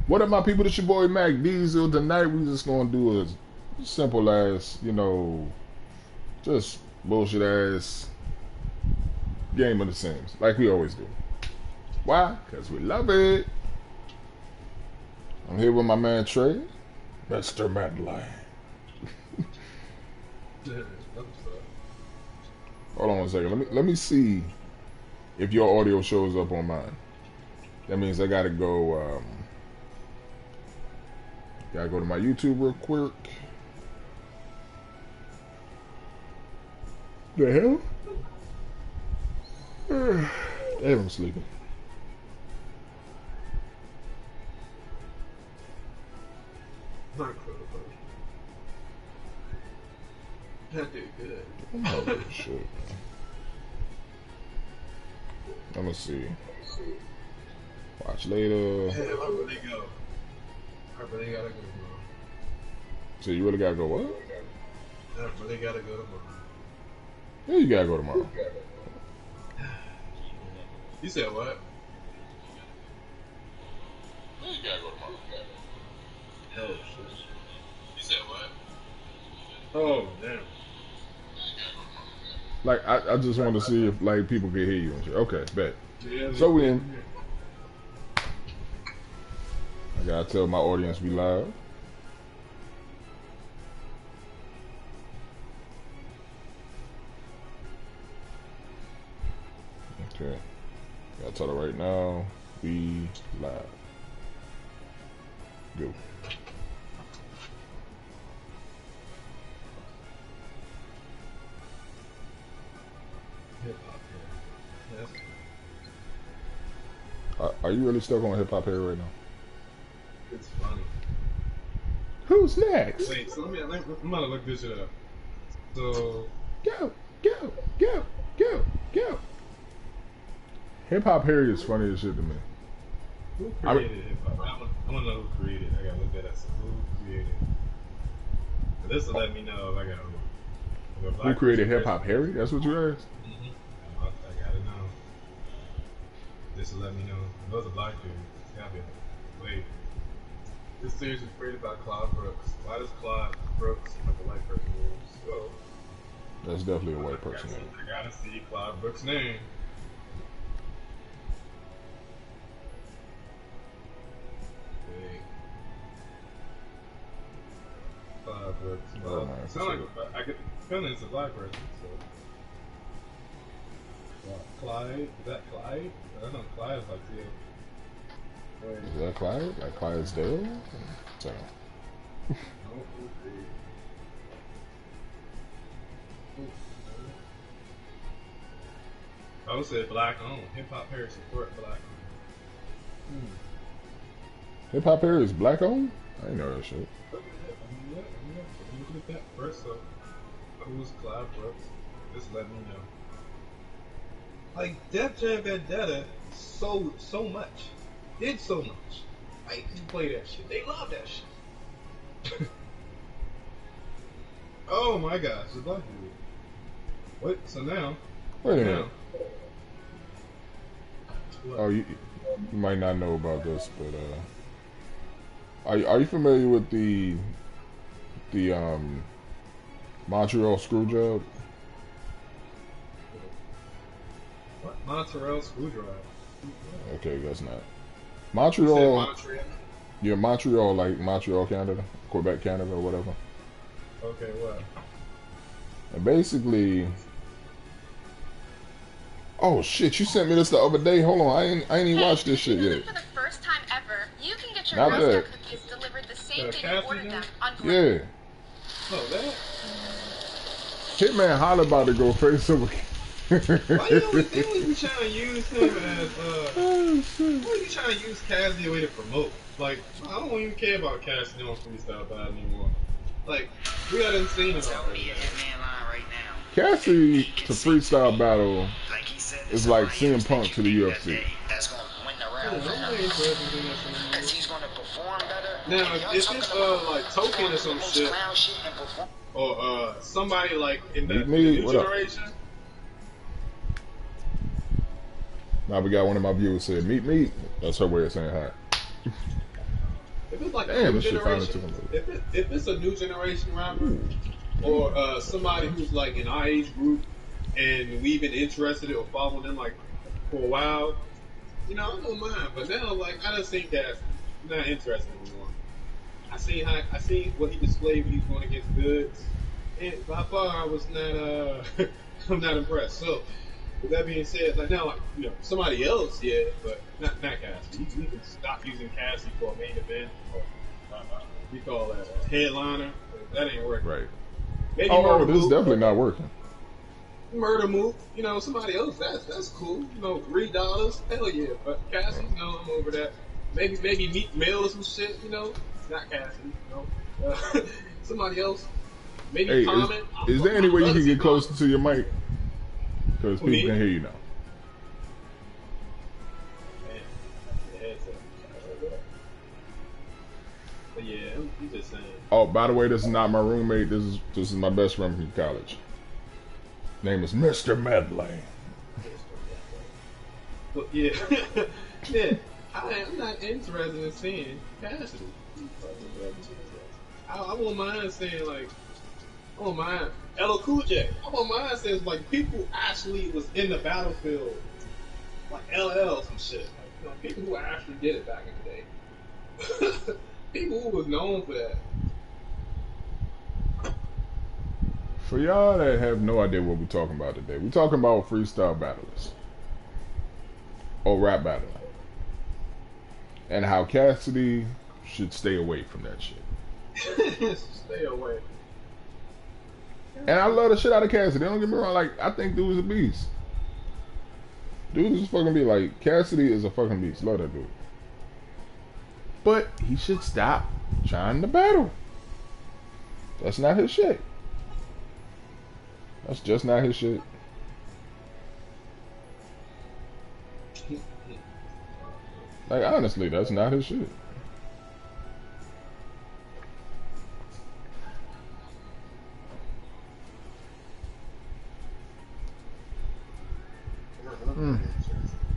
What up, my people? This your boy Mac Diesel. Tonight we just gonna do a simple ass, just bullshit ass game of The Sims, like we always do. Why? Because we love it. I'm here with my man Trey, Mr. Madeline. Hold on one second. Let me see if your audio shows up on mine. That means I gotta go. Gotta go to my YouTube real quick. The hell? Damn, I'm sleeping. That dude good. Oh, shit. Let me see. Watch later. Damn, I really go. I really gotta go tomorrow. So you really gotta go what? I really gotta go tomorrow. Yeah, you gotta go tomorrow. You said what? Yeah, you gotta go tomorrow. Hell shit. You said what? Oh, damn. Like, I just wanted to see if, like, people could hear you and shit. Okay, bet. Yeah, So we in. I gotta tell my audience we live. Okay. Gotta tell her right now, we live. Go. Are you really stuck on hip hop here right now? It's funny. Who's next? Wait, so I'm gonna look this shit up. So, Go, go, go, go, go. Hip hop Harry is funny as shit to me. who created hip hop? I wanna know who created it. I gotta look that up. So who created it? This will let me know if I gotta. Who created hip hop Harry? That's what you asked? I gotta know. This will let me know. I know it's a black dude. It's gotta be. Wait. This series was created by Claude Brooks. Why does Claude Brooks seem like a white person? So, That's definitely a white person. I gotta see Claude Brooks' name. Wait. Claude Brooks. Oh, man, It sound like I get the feeling it's a black person. So. Clyde? Is that Clyde? I don't know. Clyde is like the. Wait. Is that Clyde? Like Clydesdale? So. I would say black owned. Hip hop Harry support black owned. Hip hop Harry is black owned? I didn't know that shit. Look at that first. So, who's Clyde Brooks? Just let me know. Like Def Jam Vendetta, so much, did so much. Like you play that shit, they love that shit. Oh my gosh, the black dude. What? So now? Wait a minute. Now. What? Oh, you might not know about this, but are you familiar with the Montreal Screwjob? What? Montreal Screwdriver. Okay, that's not You said Montreal. Montreal? Yeah, Montreal, like Montreal, Canada, Quebec, Canada, or whatever. Okay, what? And basically, oh shit, you sent me this the other day. Hold on, I ain't even watched this shit yet. For the first time ever, you can get your Not Girl bad. Scout cookies delivered the same The day you Cassie ordered one? them on Yeah, Oh, that? Hitman Holla about to go face over. Why you always be trying to use him as, Oh shit. why you trying to use Cassidy a way to promote? Like, I don't even care about Cassidy on Freestyle Battle anymore. Like, we got insane about Tell me it. a hitman line right now. Cassie to freestyle battle Like he said, is like CM Punk to the UFC. That's gonna win the Yeah, round for I'm him. not interested in doing that shit Cause anymore. he's gonna perform better. Now, And y'all if talking it's about like Token or some most shit, clown shit and perform. or somebody like in the Me, new what up? generation, Now we got one of my viewers said, meet me. That's her way of saying hi. If it's like a Damn, new this shit finally took generation, a look. if it's a new generation rapper or somebody who's like in our age group and we've been interested or following them like for a while, you know, I don't mind. But now, like, I just think that I'm not interested anymore. I seen what he displayed when he was going against Goods, and by far I was not I'm not impressed. So with that being said, like now, like, you know, somebody else, yeah, but not Cassie. We can stop using Cassie for a main event or we call that a headliner. That ain't working. Right. Maybe Oh, Murder this is Mook. definitely not working. Murder Mook, you know, somebody else. That's cool. You know, $3, hell yeah. But Cassie, no, I'm over that. Maybe Meek Mill or some shit. You know, not Cassie. You know, somebody else. Maybe Hey, Common. is there any way you I'd can get Common. closer to your mic? Because people Me? can hear you now. Man, the headset. But yeah, I'm just saying. Oh, by the way, this is not my roommate. This is my best friend from college. Name is Mr. Medley. But yeah, yeah, I'm not interested in seeing Cassidy. I won't mind saying like, I won't mind LL Cool J. I won't mind saying like people actually was in the battlefield, like LL some shit. Like, you know, people who actually did it back in the day. People who was known for that. For y'all that have no idea what we're talking about today, we're talking about freestyle battlers. Or rap battling. And how Cassidy should stay away from that shit. Stay away. And I love the shit out of Cassidy. Don't get me wrong, like, I think dude is a beast. Dude is a fucking beast. Like, Cassidy is a fucking beast. Love that dude. But he should stop trying to battle. That's not his shit. That's just not his shit. Like, honestly, that's not his shit.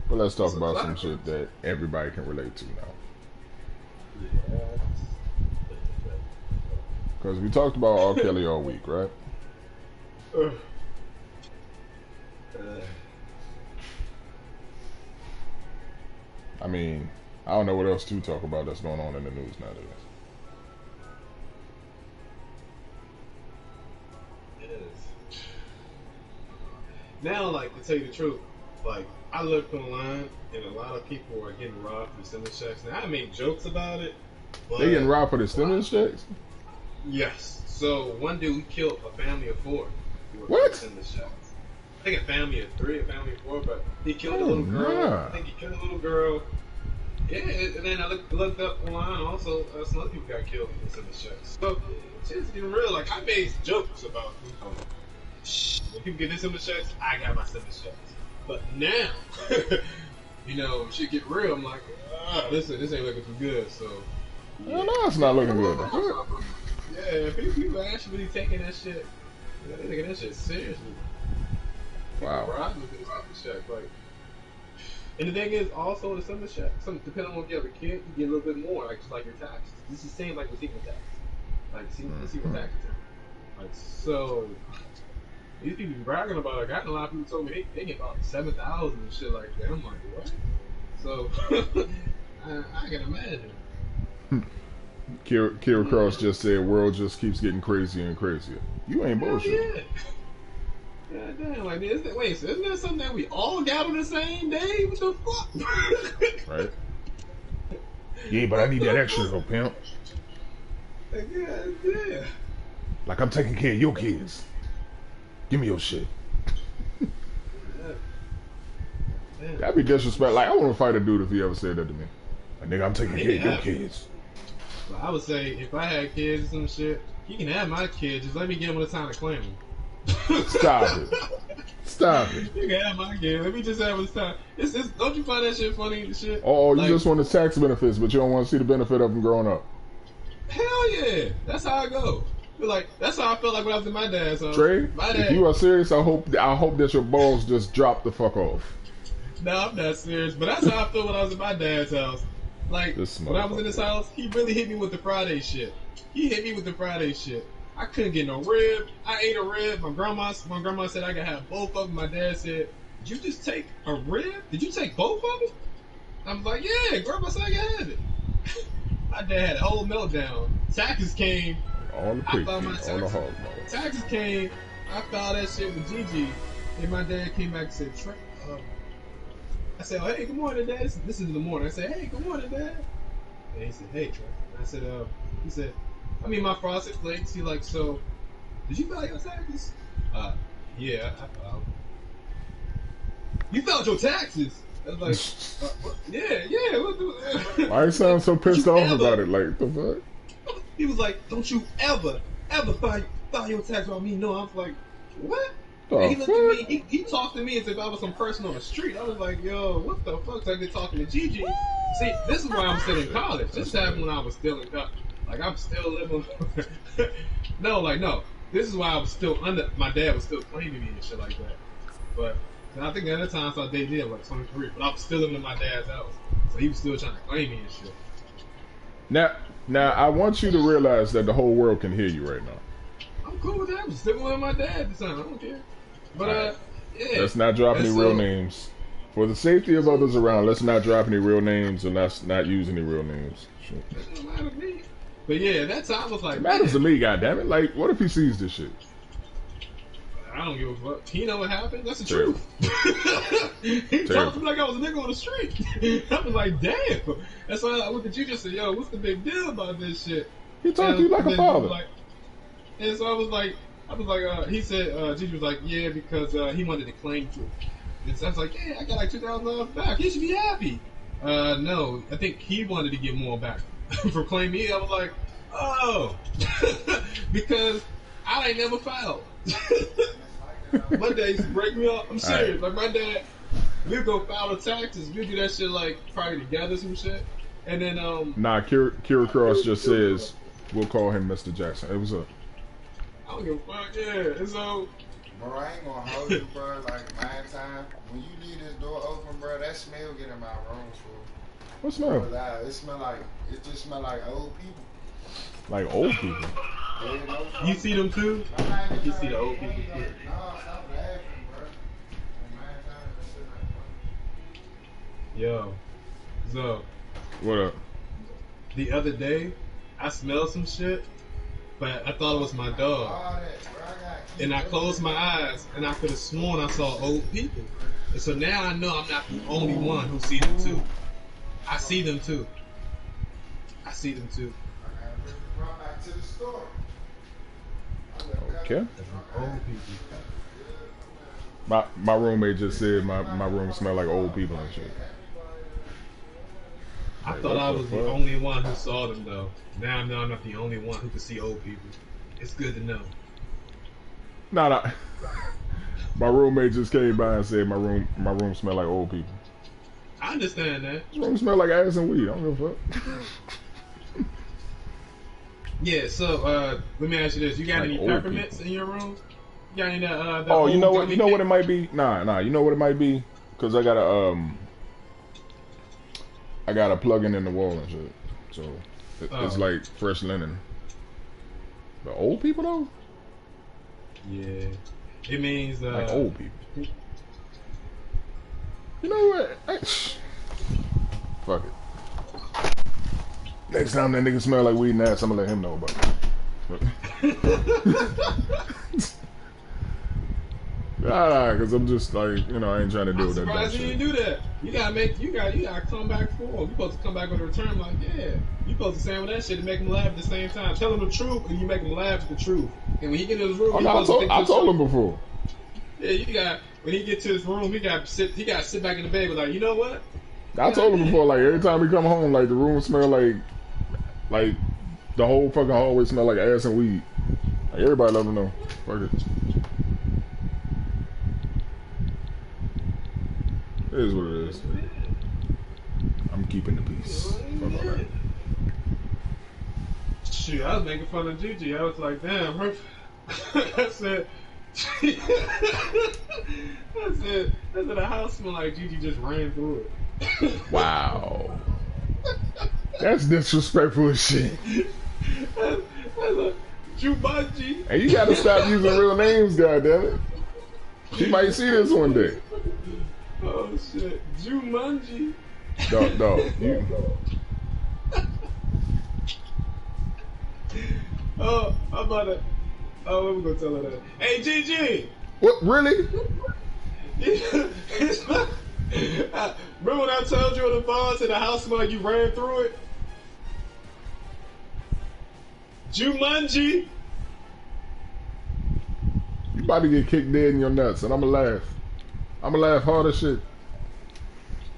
But let's talk about some shit that everybody can relate to now. Because we talked about R. Kelly all week, right? I mean, I don't know what else to talk about that's going on in the news nowadays. It is. Now, like, to tell you the truth, like, I looked online and a lot of people are getting robbed for stimulus checks. Now, I made jokes about it. But They getting robbed for the stimulus checks? Yes. So, one dude, he killed a family of 4. What? Stimulus checks. I think a family of 3, a family of 4, but he killed a Oh, little girl. nah. I think he killed a little girl. Yeah, and then I looked up online also, some other people got killed for stimulus checks. So, shit's getting real. Like, I made jokes about, you know, when people get their stimulus checks, I got my stimulus checks. But now, you know, shit get real. I'm like, listen, this ain't looking too good. So, I know it's not looking good. yeah, people actually taking that shit. They're taking that shit seriously. Wow. Robbing with the stimulus check, like. And the thing is, also the stimulus check. Depending on if you have a kid, you get a little bit more, like just like your taxes. This is the same like receiving tax, like receiving taxes. Like so. These people be bragging about it. I got a lot of people told me they get about 7,000 and shit like that. I'm like, what? So, I can imagine. Kira Cross just said, world just keeps getting crazier and crazier. You ain't bullshit. Yeah. God damn, like, wait, so isn't that something that we all got on the same day? What the fuck? Right? Yeah, but I need that extra though, pimp. Yeah. Like, I'm taking care of your kids. Give me your shit. That'd be disrespect. Like, I want to fight a dude if he ever said that to me. Like, nigga, I'm taking care of your kids. Well, I would say if I had kids or some shit, he can have my kids. Just let me get him the time to claim them. Stop it. Stop it. You can have my kids. Let me just have his time. It's don't you find that shit funny and shit? Oh, you Like, just want the tax benefits, but you don't want to see the benefit of them growing up. Hell yeah. That's how I go. Like, that's how I felt like when I was in my dad's house. Trey, My if dad. you are serious, I hope that your balls just drop the fuck off. No, I'm not serious. But that's how I felt when I was in my dad's house. Like, This when I was in his motherfucker. house, he really hit me with the Friday shit. He hit me with the Friday shit. I couldn't get no rib. I ate a rib. My grandma said I could have both of them. My dad said, "Did you just take a rib? Did you take both of them?" I'm like, "Yeah, grandma said I could have it." My dad had a whole meltdown. Taxes came. On the I pig found my feet, on the hog mode. Taxes came. I filed that shit with Gigi, and my dad came back and said, I said, "Oh, hey, good morning, Dad." This is in the morning. I said, "Hey, good morning, Dad." And he said, "Hey, Trey." I said, he said, "I mean, my frosted flakes." He like, "So, did you file your taxes?" Yeah, I filed. You filed your taxes? I was like, what? Yeah. What the, Why you sound so pissed you off ever- about it? Like, the fuck? He was like, "Don't you ever file your tax on me?" No, I was like, "What?" The And he looked at fuck? me. He talked to me as if I was some person on the street. I was like, "Yo, what the fuck?" So I get talking to Gigi. See, this is why I'm still in college. This happened when I was still in college. Like I'm still living. No. This is why I was still under. My dad was still claiming me and shit like that. But and I think the other time I saw Dave did like 23, but I was still living in my dad's house, so he was still trying to claim me and shit. Now, I want you to realize that the whole world can hear you right now. I'm cool with that. I'm still living with my dad at the time. I don't care. But Alright. yeah. Let's not drop any And real so- names. For the safety of others around, let's not drop any real names and let's not use any real names. Shit. It don't matter to me. But yeah, that time was like, It matters to man, me, goddammit. Like, what if he sees this shit? I don't give a fuck. He know what happened. That's the Terrible. truth. He Terrible. talked to me like I was a nigga on the street. I was like, damn. That's why I looked at you and said, "Yo, what's the big deal about this shit?" He talked to you like And a then he was father. like- and so I was like, he said, Gigi was like, "Yeah, because he wanted to claim you." And so I was like, "Yeah, I got like $2,000 back. He should be happy." No, I think he wanted to get more back for claiming me. I was like, "Oh," because I ain't never filed. My dad used to break me up. I'm serious. Like my dad, we'd go file the taxes. We'd do that shit like probably together some shit. And then Nah, Kira Cross just says, we'll call him Mr. Jackson. It was a... I don't give a fuck. Yeah. And so Bro, I ain't gonna hold you, bro. Like, my time, when you leave this door open, bro, that smell get in my room, fool. What Bro, smell? like, it just smell like old people. Like old people. Yeah, no, you see them too? I'm not even You see trying the to old get people mad. too. No, stop laughing, bro. On my time, that shit ain't funny. Yo. So What up? the other day, I smelled some shit, but I thought it was my dog. All that, bro, I gotta keep And I closed my eyes, and I could have sworn I saw old people. And so now I know I'm not the only one who see them too. I see them too. I gotta run back to the store. Okay. Old people. My roommate just said my room smell like old people and shit. I Like, thought what I the was the fuck? only one who saw them though. Now I know I'm not the only one who can see old people. It's good to know. Nah. My roommate just came by and said my room smell like old people. I understand that. This room smell like ass and weed. I don't give a fuck. Yeah, so let me ask you this: you got Like any old peppermints people. in your room? You got any that? Oh, you old know what? gummy You know what it thing? might be? Nah. You know what it might be? Cause I got a plug-in in the wall and shit. So it's Oh. like fresh linen. The old people though, Yeah, it means like old people. You know what? Fuck it. Next time that nigga smell like weed and ass, I'm gonna let him know about it. Nah, cause I'm just like, I ain't trying to deal I'm with that dumb surprised you shit. didn't do that. You gotta come back for him. You supposed to come back with a return like, yeah. You supposed to say with that shit and make him laugh at the same time. Tell him the truth and you make him laugh at the truth. And when he get in his room, Oh, he no, I supposed to think told to him before. Yeah, when he get to his room, he got to sit back in the bed with like, you know what? I told him before, like every time we come home, like the room smell like the whole fucking hallway smell like ass and weed. Like everybody let him know. Fuck it. It is what it is. I'm keeping the peace. Fuck all that. Shoot, I was making fun of Gigi. I was like, damn, her. I said, I said, the house smelled like Gigi just ran through it. Wow. That's disrespectful as shit. Jumanji. And you gotta stop using real names, goddammit. She might see this one day. Oh shit, Jumanji. Dog, you. Oh, I'm about to. Oh, what we gonna tell her that? Hey, GG. What, really? Remember when I told you on the phone to the house smell you ran through it? Jumanji. You about to get kicked dead in your nuts, and I'ma laugh. I'ma laugh hard as shit.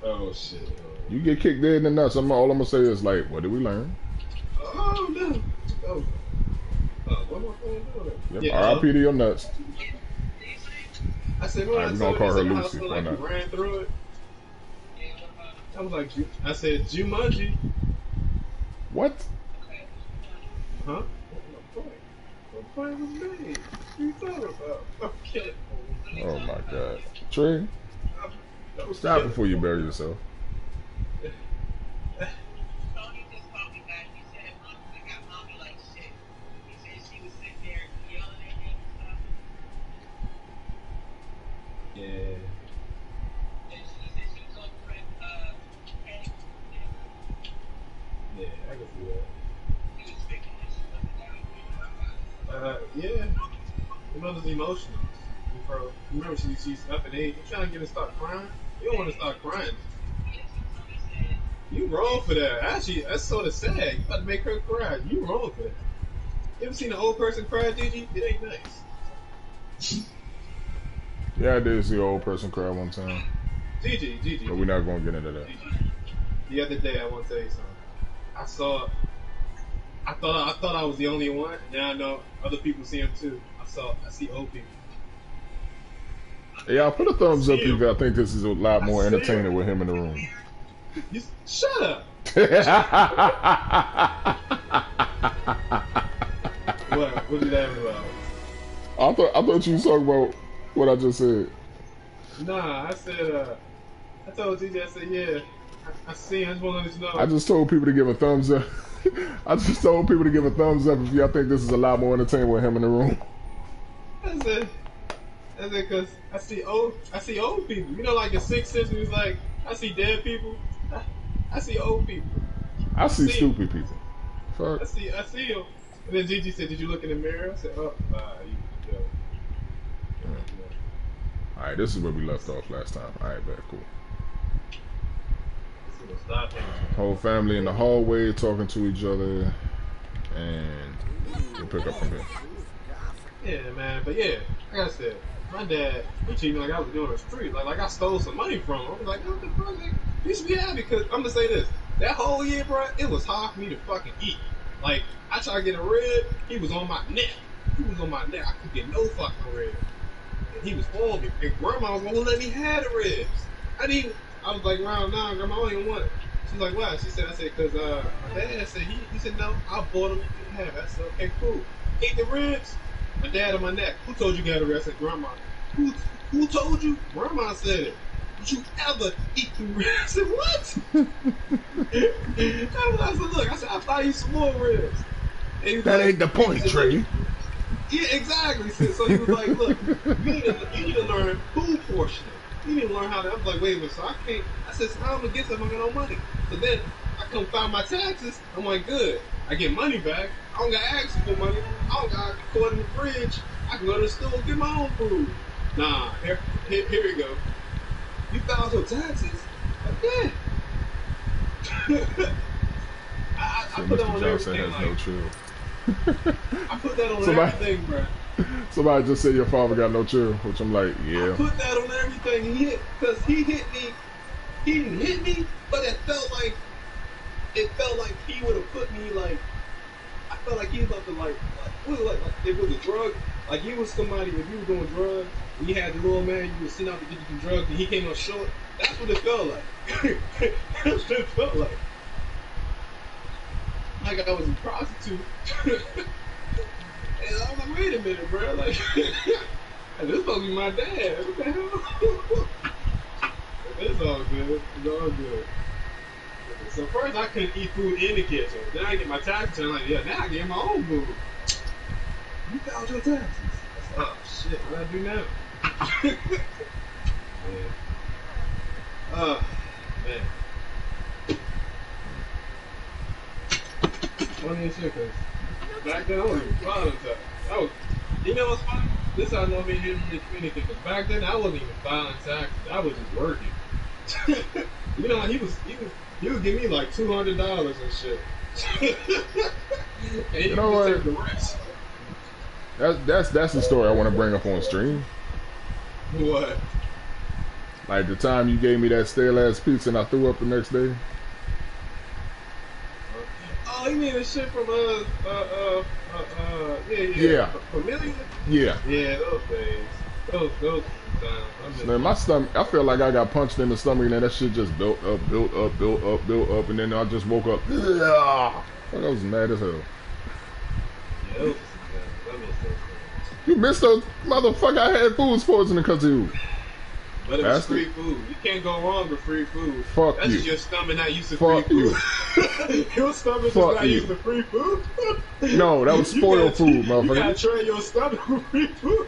Oh shit. You get kicked dead in the nuts, all I'm gonna say is like, what did we learn? Oh no. Oh. What am I doing? Yep, Yeah, R.I.P. to your nuts. I said, Alright, we gonna call her Lucy. Why Why not? You ran through it. I was like, I said, Jumanji. What? Huh? What point was made? What you talking about? I'm kidding. Oh my god. Trey, stop before you bury yourself. Tony just called me back. He said, Mom, I got mommy like shit. He said she was sitting there yelling at him and stuff. Yeah. And he said she was on friend, Kenny. Yeah, I can see that. He was thinking that she wasn't down. Yeah. Your mother's emotional. Bro, remember she's up in age. You trying to get her to start crying? You don't want to start crying. You wrong for that. Actually, that's sort of sad. You about to make her cry. You wrong for that. You ever seen an old person cry, Gigi? It ain't nice. Yeah, I did see an old person cry one time, Gigi. but we're not gonna get into that. The other day, I want to tell you something. I thought I was the only one. Now I know other people see him too. I see old people. Yeah, put a thumbs up if you guys think this is a lot more I see entertaining him. with him in the room. Shut up. What did that about? I thought you was talking about what I just said. Nah, I said, I told TJ, I said, yeah, I see him. I just want to let you know. I just told people to give a thumbs up. I just told people to give a thumbs up if y'all think this is a lot more entertaining with him in the room. I said, because I see old people. You know, like in Sixth Sense, he was like, I see dead people. I see old people. I see stupid people. Fuck. I see him. And then Gigi said, did you look in the mirror? I said, oh, yo. Alright, this is where we left off last time. Alright, very cool. Stop him. Whole family in the hallway talking to each other, and we'll pick up from here. Yeah, man. But yeah, like I said, my dad, he treated me like I was doing the street. Like I stole some money from him. I was like, what the fuck? You should be happy because I'm going to say this. That whole year, bro, it was hard for me to fucking eat. Like, I tried to get a rib, he was on my neck. I could get no fucking rib. And he was on me. And grandma won't let me have the ribs. I was like, wow, nah, grandma, I don't even want it. She's like, why? She said, I said, because my dad said, he said, no, I bought them. You can have it. I said, okay, cool. Ate the ribs. My dad on my neck. Who told you got a rib? I said, grandma. Who told you? Grandma said it. Did you ever eat the ribs? I said, what? I said, look, I said, I'll buy you some more ribs. That ain't the point, Trey. Yeah, exactly. So he was like, look, you need to learn food portioning. You need to learn how to. I was like, wait a minute, so I can't. I said, so how am I gonna get something? I got no money. So then I come file my taxes. I'm like, good. I get money back. I don't got to ask for money. I don't got to go in the fridge. I can go to the store and get my own food. Nah, here we go. You filed your taxes? Like, yeah. I So put that Mr. on Johnson everything. has no Like, chill. I put that on everything, bro. Somebody just said your father got no chill, which I'm like, yeah. I put that on everything. He hit me. He didn't hit me, but it felt like he would have put me like. I felt like he was about to like it was a drug. Like he was somebody if you were doing drugs and you had the little man you was sitting out to get you some drugs and he came up short. That's what it felt like. That's what it felt like. Like I was a prostitute. And I was like, wait a minute, bro. Like, this supposed to be my dad. What the hell? It's all good. It's all good. So first I couldn't eat food in the kitchen. Then I get my tax return. Like, yeah, now I get my own food. You filed your taxes. Oh shit, what I do now? Man. Oh man. Funny as shit, cause back then I wasn't even filing taxes. I was, you know what's funny? This I know me here in the community, because back then I wasn't even filing taxes. I was just working. You know, he was giving me like $200 and shit. And he You know would what? take the rest. That's the story I want to bring up on stream. What? Like the time you gave me that stale ass pizza and I threw up the next day. Oh, you mean the shit from Yeah. Familiar? Yeah. Yeah, those days. Those times. Man, my stomach, I feel like I got punched in the stomach and then that shit just built up, and then I just woke up. I was mad as hell. Yeah, those was that made sense. You missed those motherfucker. I had food poisoning because of you. But it was Bastard. free food. You can't go wrong with free food. Fuck That's you. just your stomach not used to Fuck free you. food. Your stomach Fuck is not you. used to free food. No, that was spoiled food, You motherfucker. gotta train your stomach with free food.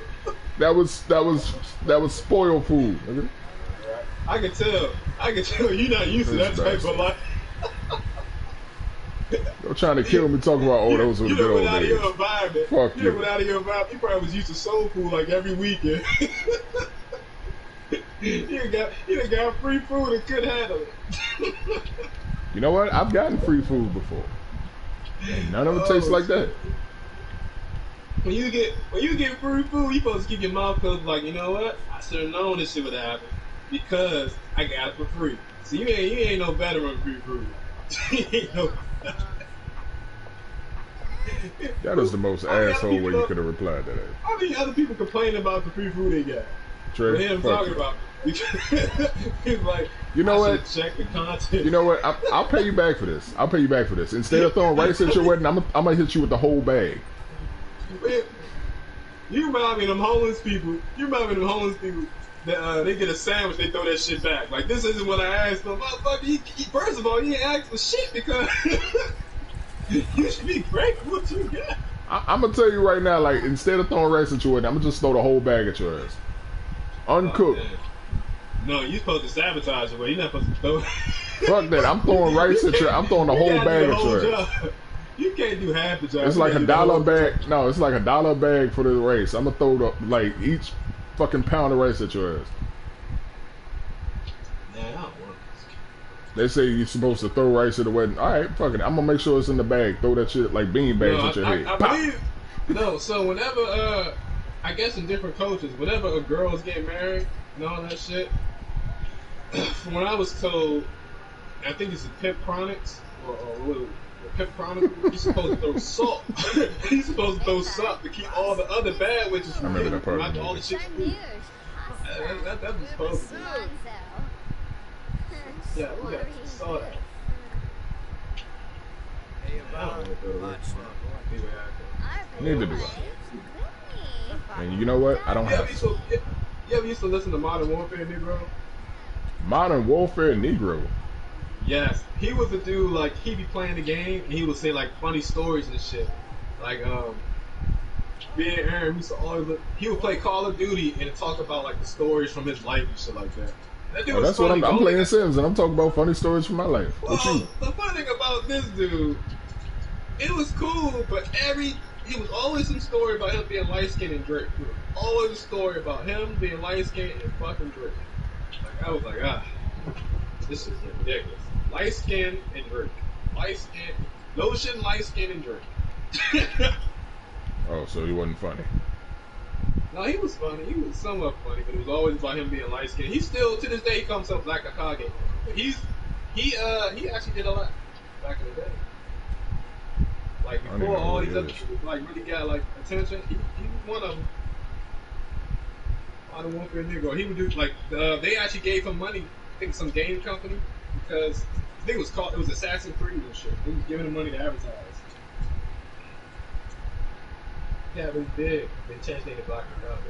That was spoiled food. Nigga. I can tell you're not used to that This type of life. They're trying to kill me talking about, oh, those were the You good done old went out of days. your environment. Fuck You you. done went out of your environment. You probably was used to soul food like every weekend. You done got free food and couldn't handle it. You know what? I've gotten free food before. And none of it tastes like that. When you get free food, you supposed to keep your mouth closed. Like, you know what? I should have known this shit would happen because I got it for free. So you ain't no better on free food. You ain't no better. That is the most How many other asshole way people- you could have replied to that. How many other people complain about the free food they got? What Trey, him fuck talking you. about? He's like, You know I what? should check the content. You know what? I'll pay you back for this. I'll pay you back for this. Instead of throwing rice at your wedding, I'm gonna hit you with the whole bag. You remind me of them homeless people. That they get a sandwich, they throw that shit back. Like, this isn't what I asked for. Motherfucker, first of all, you ain't asked for shit because you should be grateful what you got. I'm gonna tell you right now, like, instead of throwing rice at your wedding, I'm gonna just throw the whole bag at your ass. Uncooked. Oh, no, you're supposed to sabotage it, but you're not supposed to throw. Fuck that. I'm throwing rice at your. I'm throwing the whole bag at your ass. You can't do half the job. It's You like gotta a do the dollar whole bag. No, it's like a dollar bag for the rice. I'm gonna throw the like each fucking pound of rice at your ass. Nah, I don't want They say you're supposed to throw rice at the wedding. All right, fuck it. I'm gonna make sure it's in the bag. Throw that shit like bean bags at your head. I Pop. believe. No, so whenever I guess in different cultures, whenever a girl's getting married and all that shit, from what I was told, I think it's the Pip Chronics or what? The Pip Chronics. You're supposed to throw salt. You're supposed to throw salt to keep all the other bad witches from remember that part of not the all the movie. shit. That was supposed to be. Yeah, we got saw that. I don't know what Neither do I. And you know what? I don't You have ever used to listen to Modern Warfare, Negro? Modern Warfare Negro. Yes, he was the dude. Like, he'd be playing the game and he would say like funny stories and shit. Like me and Aaron used to always he would play Call of Duty and talk about like the stories from his life and shit like that. That dude Oh, was that's what funny, I'm bro. playing Sims and I'm talking about funny stories from my life. What Well, you? the funny thing about this dude, it was cool, but it was always some story about him being light skinned and Drake. It was always a story about him being light skinned and fucking Drake. Like, I was like, this is ridiculous. Light skinned and Drake. Light skinned, lotion, light skinned and Drake. Oh, so he wasn't funny. No, he was funny. He was somewhat funny, but it was always about him being light skinned. He still, to this day, he comes up like a Kage. But he actually did a lot back in the day. Like I don't even before know all who these he other is. people like really got like attention, he was one of them. Modern Warfare Negro. He would do like they actually gave him money. I think some game company because I think it was Assassin's Creed and shit. They was giving him money to advertise. Yeah, it was big. They changed their Black Chicago.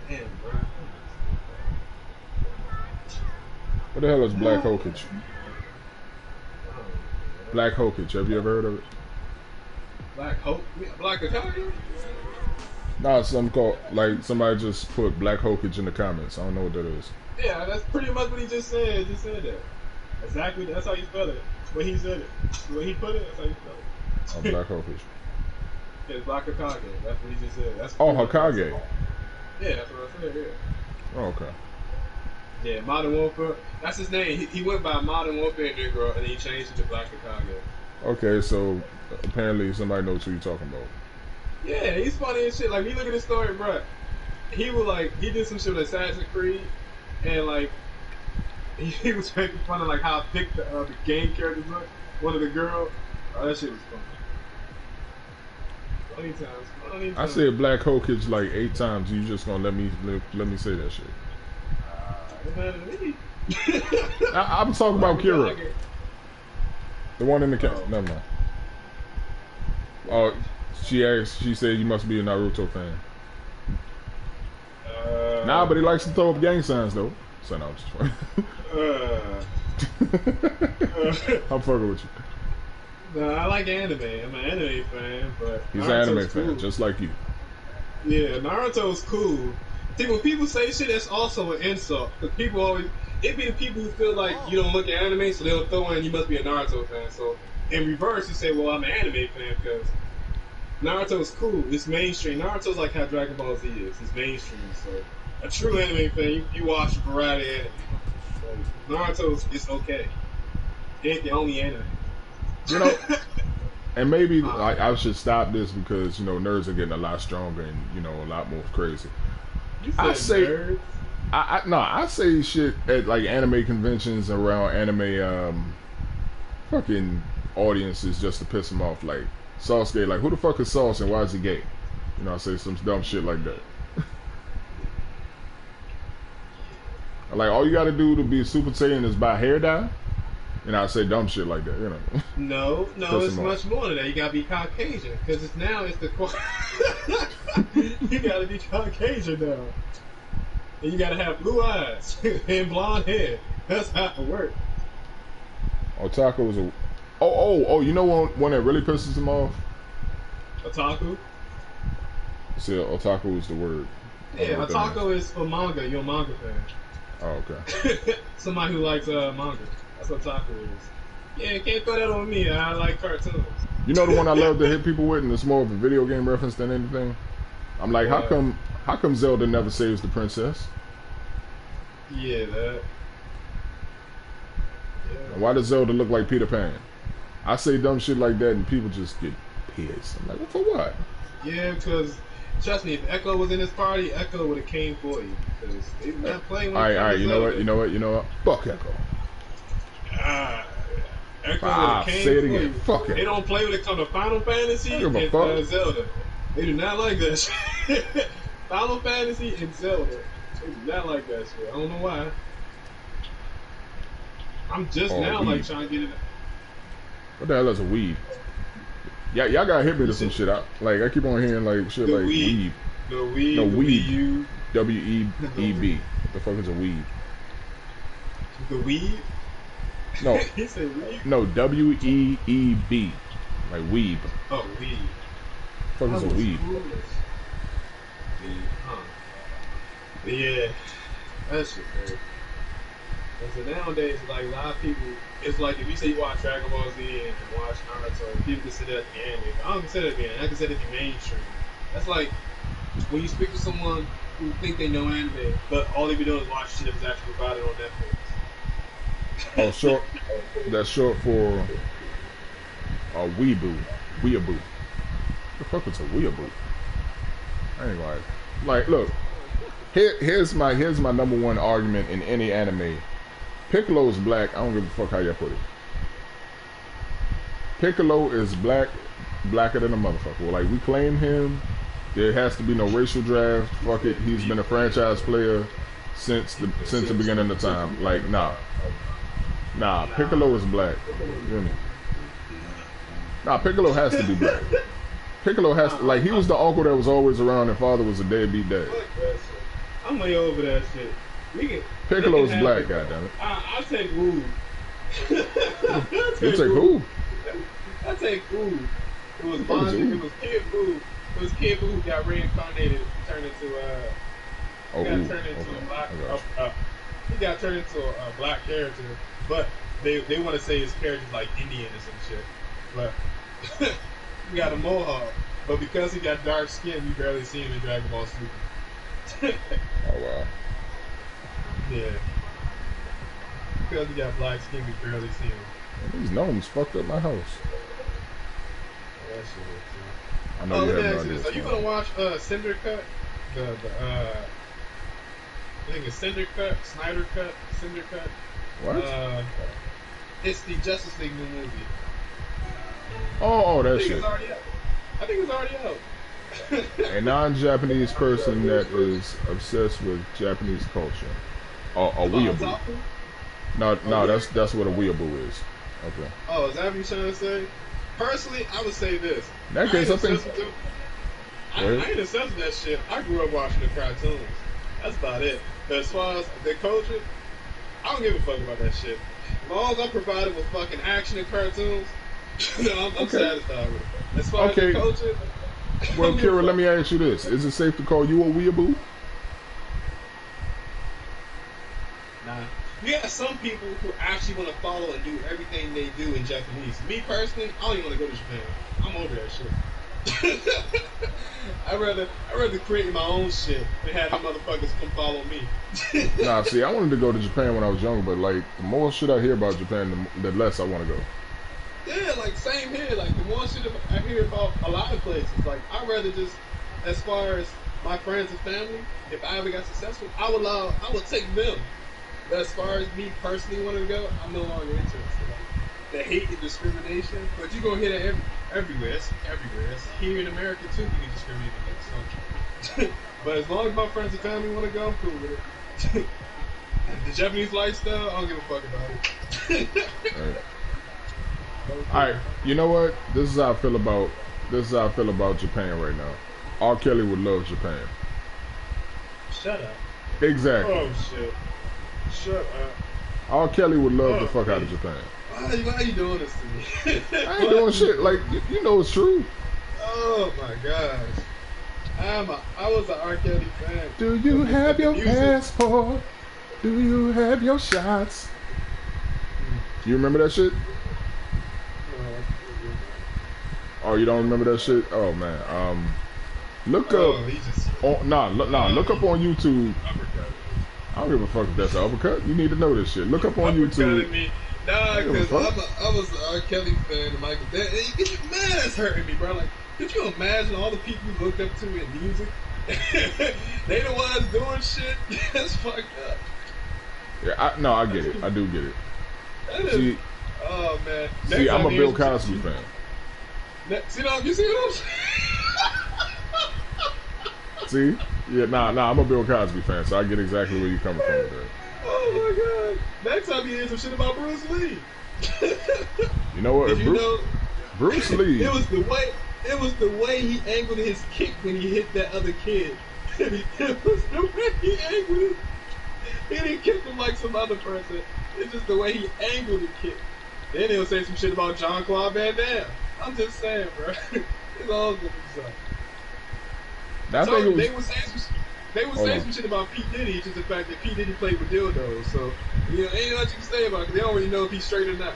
Damn, bro. What the hell is Black Hole Kitchen? Black Hokage. Have you ever heard of it? Black Hope, Black Akagi? Nah, it's something called like somebody just put Black Hokage in the comments. I don't know what that is. Yeah, that's pretty much what he just said. Just said that. Exactly. That's how you spell it. When he said it, when he put it, that's how you spell it. Oh, Black Hokage. Yeah, it's Black Akagi. That's what he just said. That's Oh, pretty much- Hokage. Yeah, that's what I said. Yeah. Oh, okay. Yeah, Modern Warfare. That's his name. He went by Modern Warfare Negro, and he changed it to Black Akagi. Okay, so apparently somebody knows who you're talking about. Yeah, he's funny as shit. Like, you look at his story, bruh. He was like, he did some shit with Assassin's Creed, and like, he was making fun of like how thick the game characters look. One of the girls. Oh, that shit was funny. Funny times. I said Black Hokage like 8 times. You just gonna let me say that shit? It matter to me. I'm talking about Kira, the one in the cat. Never mind. Oh, she asked. She said you must be a Naruto fan. Nah, but he likes to throw up gang signs though. So no, I'm just fucking. I'm fucking with you. No, I like anime. I'm an anime fan, but He's an Naruto's anime cool. fan, just like you. Yeah, Naruto's cool. See, when people say shit, that's also an insult. Because people always, it be the people who feel like you don't look at anime, so they'll throw in you must be a Naruto fan. So in reverse, you say, well, I'm an anime fan because Naruto's cool. It's mainstream. Naruto's like how Dragon Ball Z is. It's mainstream. So a true anime fan, you watch a variety of anime. So Naruto's it's okay. It ain't the only anime. You know, and maybe I should stop this because you know nerds are getting a lot stronger and you know a lot more crazy. You I said say- nerds. I say shit at like anime conventions around anime fucking audiences just to piss them off. Like Sauce gay, like who the fuck is Sauce and why is he gay? You know, I say some dumb shit like that. Like all you got to do to be a Super Saiyan is buy hair dye, and I say dumb shit like that. You know. No, Piss it's him much more than that. You gotta be Caucasian because it's the you gotta be Caucasian now, and you gotta have blue eyes and blonde hair. That's how it works. Otaku is a oh you know one that really pisses him off. Otaku. See, otaku is the word. I don't Yeah, know what that means. otaku is for manga. You're a manga fan. Oh, okay. Somebody who likes manga. That's what otaku is. Yeah, you can't throw that on me. I like cartoons. You know the one I love to hit people with, and it's more of a video game reference than anything. I'm like, how come Zelda never saves the princess? Yeah, that. And why does Zelda look like Peter Pan? I say dumb shit like that, and people just get pissed. I'm like, well, for what? Yeah, because trust me, if Echo was in this party, Echo would have came for you. Because they did not play when All it right, comes you to know Zelda. what? Fuck Echo. Echo would Ah, have came say it for again. you. Fuck They it. don't play when it comes to Final Fantasy I don't and give a fuck. Zelda. They do not like that shit. Final Fantasy and Zelda. They do not like that shit. I don't know why. I'm just Oh, now weed. like trying to get it. What the hell is a weed? Yeah, y'all gotta hit me to some shit. I keep on hearing like shit The like weed. weed. The Wii, No, the weed. Wii U, WEEB. What the fuck is a weed? the Wii. No, He said Wii. no, WEEB. Like weeb. Oh, Wii. What the fuck is a That was weeb? foolish. Huh. But yeah, that shit crazy. And so nowadays, like a lot of people, it's like if you say you watch Dragon Ball Z and watch Naruto, people consider that the anime. But I don't consider it the anime. I consider it the mainstream. That's like when you speak to someone who think they know anime, but all they be doing is watch shit that's actually provided on Netflix. Oh, short. That's short for a weeaboo. Weeaboo. The fuck is a weeaboo? I ain't like look. Here's my number one argument in any anime. Piccolo is black. I don't give a fuck how y'all put it. Piccolo is blacker than a motherfucker. Well, like we claim him. There has to be no racial draft. Fuck it. He's been a franchise player since the beginning of time. Like nah. Piccolo is black. You hear me? Nah, Piccolo has to be black. Piccolo has to, like he was the uncle that was always around and father was a deadbeat dad. Fuck that shit. I'm way over that shit. We can, Piccolo's we can black, have it. goddammit. I'll take Woo. You take who? say Boo. It was What is Monty. Ooh? It was Kid Boo. It was Kid Boo who got reincarnated, turned into Oh, got ooh. turned Okay. into a black. I got you. He got turned into a black character, but they want to say his character's like Indian or some shit. But he got a mohawk. But because he got dark skin, you barely see him in Dragon Ball Super. Oh wow. Yeah. Because he got black skin, we barely see him. Man, these gnomes fucked up my house. That shit is I know Oh, you let me have no ask you idea. this. Are you gonna watch Cinder Cut? I think it's Cinder Cut, Snyder Cut, Cinder Cut. What? It's the Justice League new movie. Oh, I that think shit. it's already out. I think it's already out. A non-Japanese person that is obsessed with Japanese culture. A weeaboo. Otaku? No, that's what a weeaboo is. Okay. Oh, is that what you're trying to say? Personally, I would say this. In that case, I think. I ain't obsessed with that shit. I grew up watching the cartoons. That's about it. But as far as the culture, I don't give a fuck about that shit. As long as I'm provided with fucking action and cartoons, I'm Okay. satisfied with it. As far as Okay. the culture, Well, Kira, let me ask you this: is it safe to call you a weeaboo? Nah. You got some people who actually want to follow and do everything they do in Japanese. Me personally, I don't even want to go to Japan. I'm over that shit. I'd rather create my own shit than have the motherfuckers come follow me. Nah, see, I wanted to go to Japan when I was younger, but like the more shit I hear about Japan, the less I want to go. Yeah, like same here. Like the more shit I hear about a lot of places, like I'd rather just, as far as my friends and family, if I ever got successful, I would take them. But as far as me personally wanting to go, I'm no longer interested. Like, the hate and discrimination, but you gonna hear that everywhere. It's everywhere. It's here in America too. You get discriminated against. So. But as long as my friends and family want to go, I'm cool with it. The Japanese lifestyle, I don't give a fuck about it. Right. All right, you know what? This is how I feel about Japan right now. R. Kelly would love Japan. Shut up. Exactly. Oh shit. Shut up. R. Kelly would love the Oh, fuck out of man. Japan. Why are you doing this to me? I ain't doing shit. Like you know it's true. Oh my gosh. I was an R. Kelly fan. Do you have your Music. passport? Do you have your shots? You remember that shit? Oh, you don't remember that shit? Oh man. Look Oh, up. he just Look up on YouTube. uppercut. I don't give a fuck if that's an uppercut. You need to know this shit. Look up on Uppercutted YouTube. me. Nah, I don't give a because fuck. I was an R. Kelly fan of Michael. Man, it's hurting me, bro. Like, could you imagine all the people you looked up to in music? They the ones doing shit. That's fucked up. Yeah, I get it. I do get it. That is. See, Oh man. see, I'm a time Bill there's- Cosby fan. See what I'm saying? See? Yeah, nah, I'm a Bill Cosby fan, so I get exactly where you're coming from with that. Oh my god. Next time you hear some shit about Bruce Lee. You know what? Did you know Bruce Lee. it was the way he angled his kick when he hit that other kid. It was the way he angled it. He didn't kick him like some other person. It's just the way he angled the kick. Then he'll say some shit about Jean-Claude Van Damme. I'm just saying, bro. It's all good stuff. I So think it was. they would Hold say on. some shit about P. Diddy, just the fact that P. Diddy played with dildos. So, ain't much you can say about it, 'cause they don't really know if he's straight or not.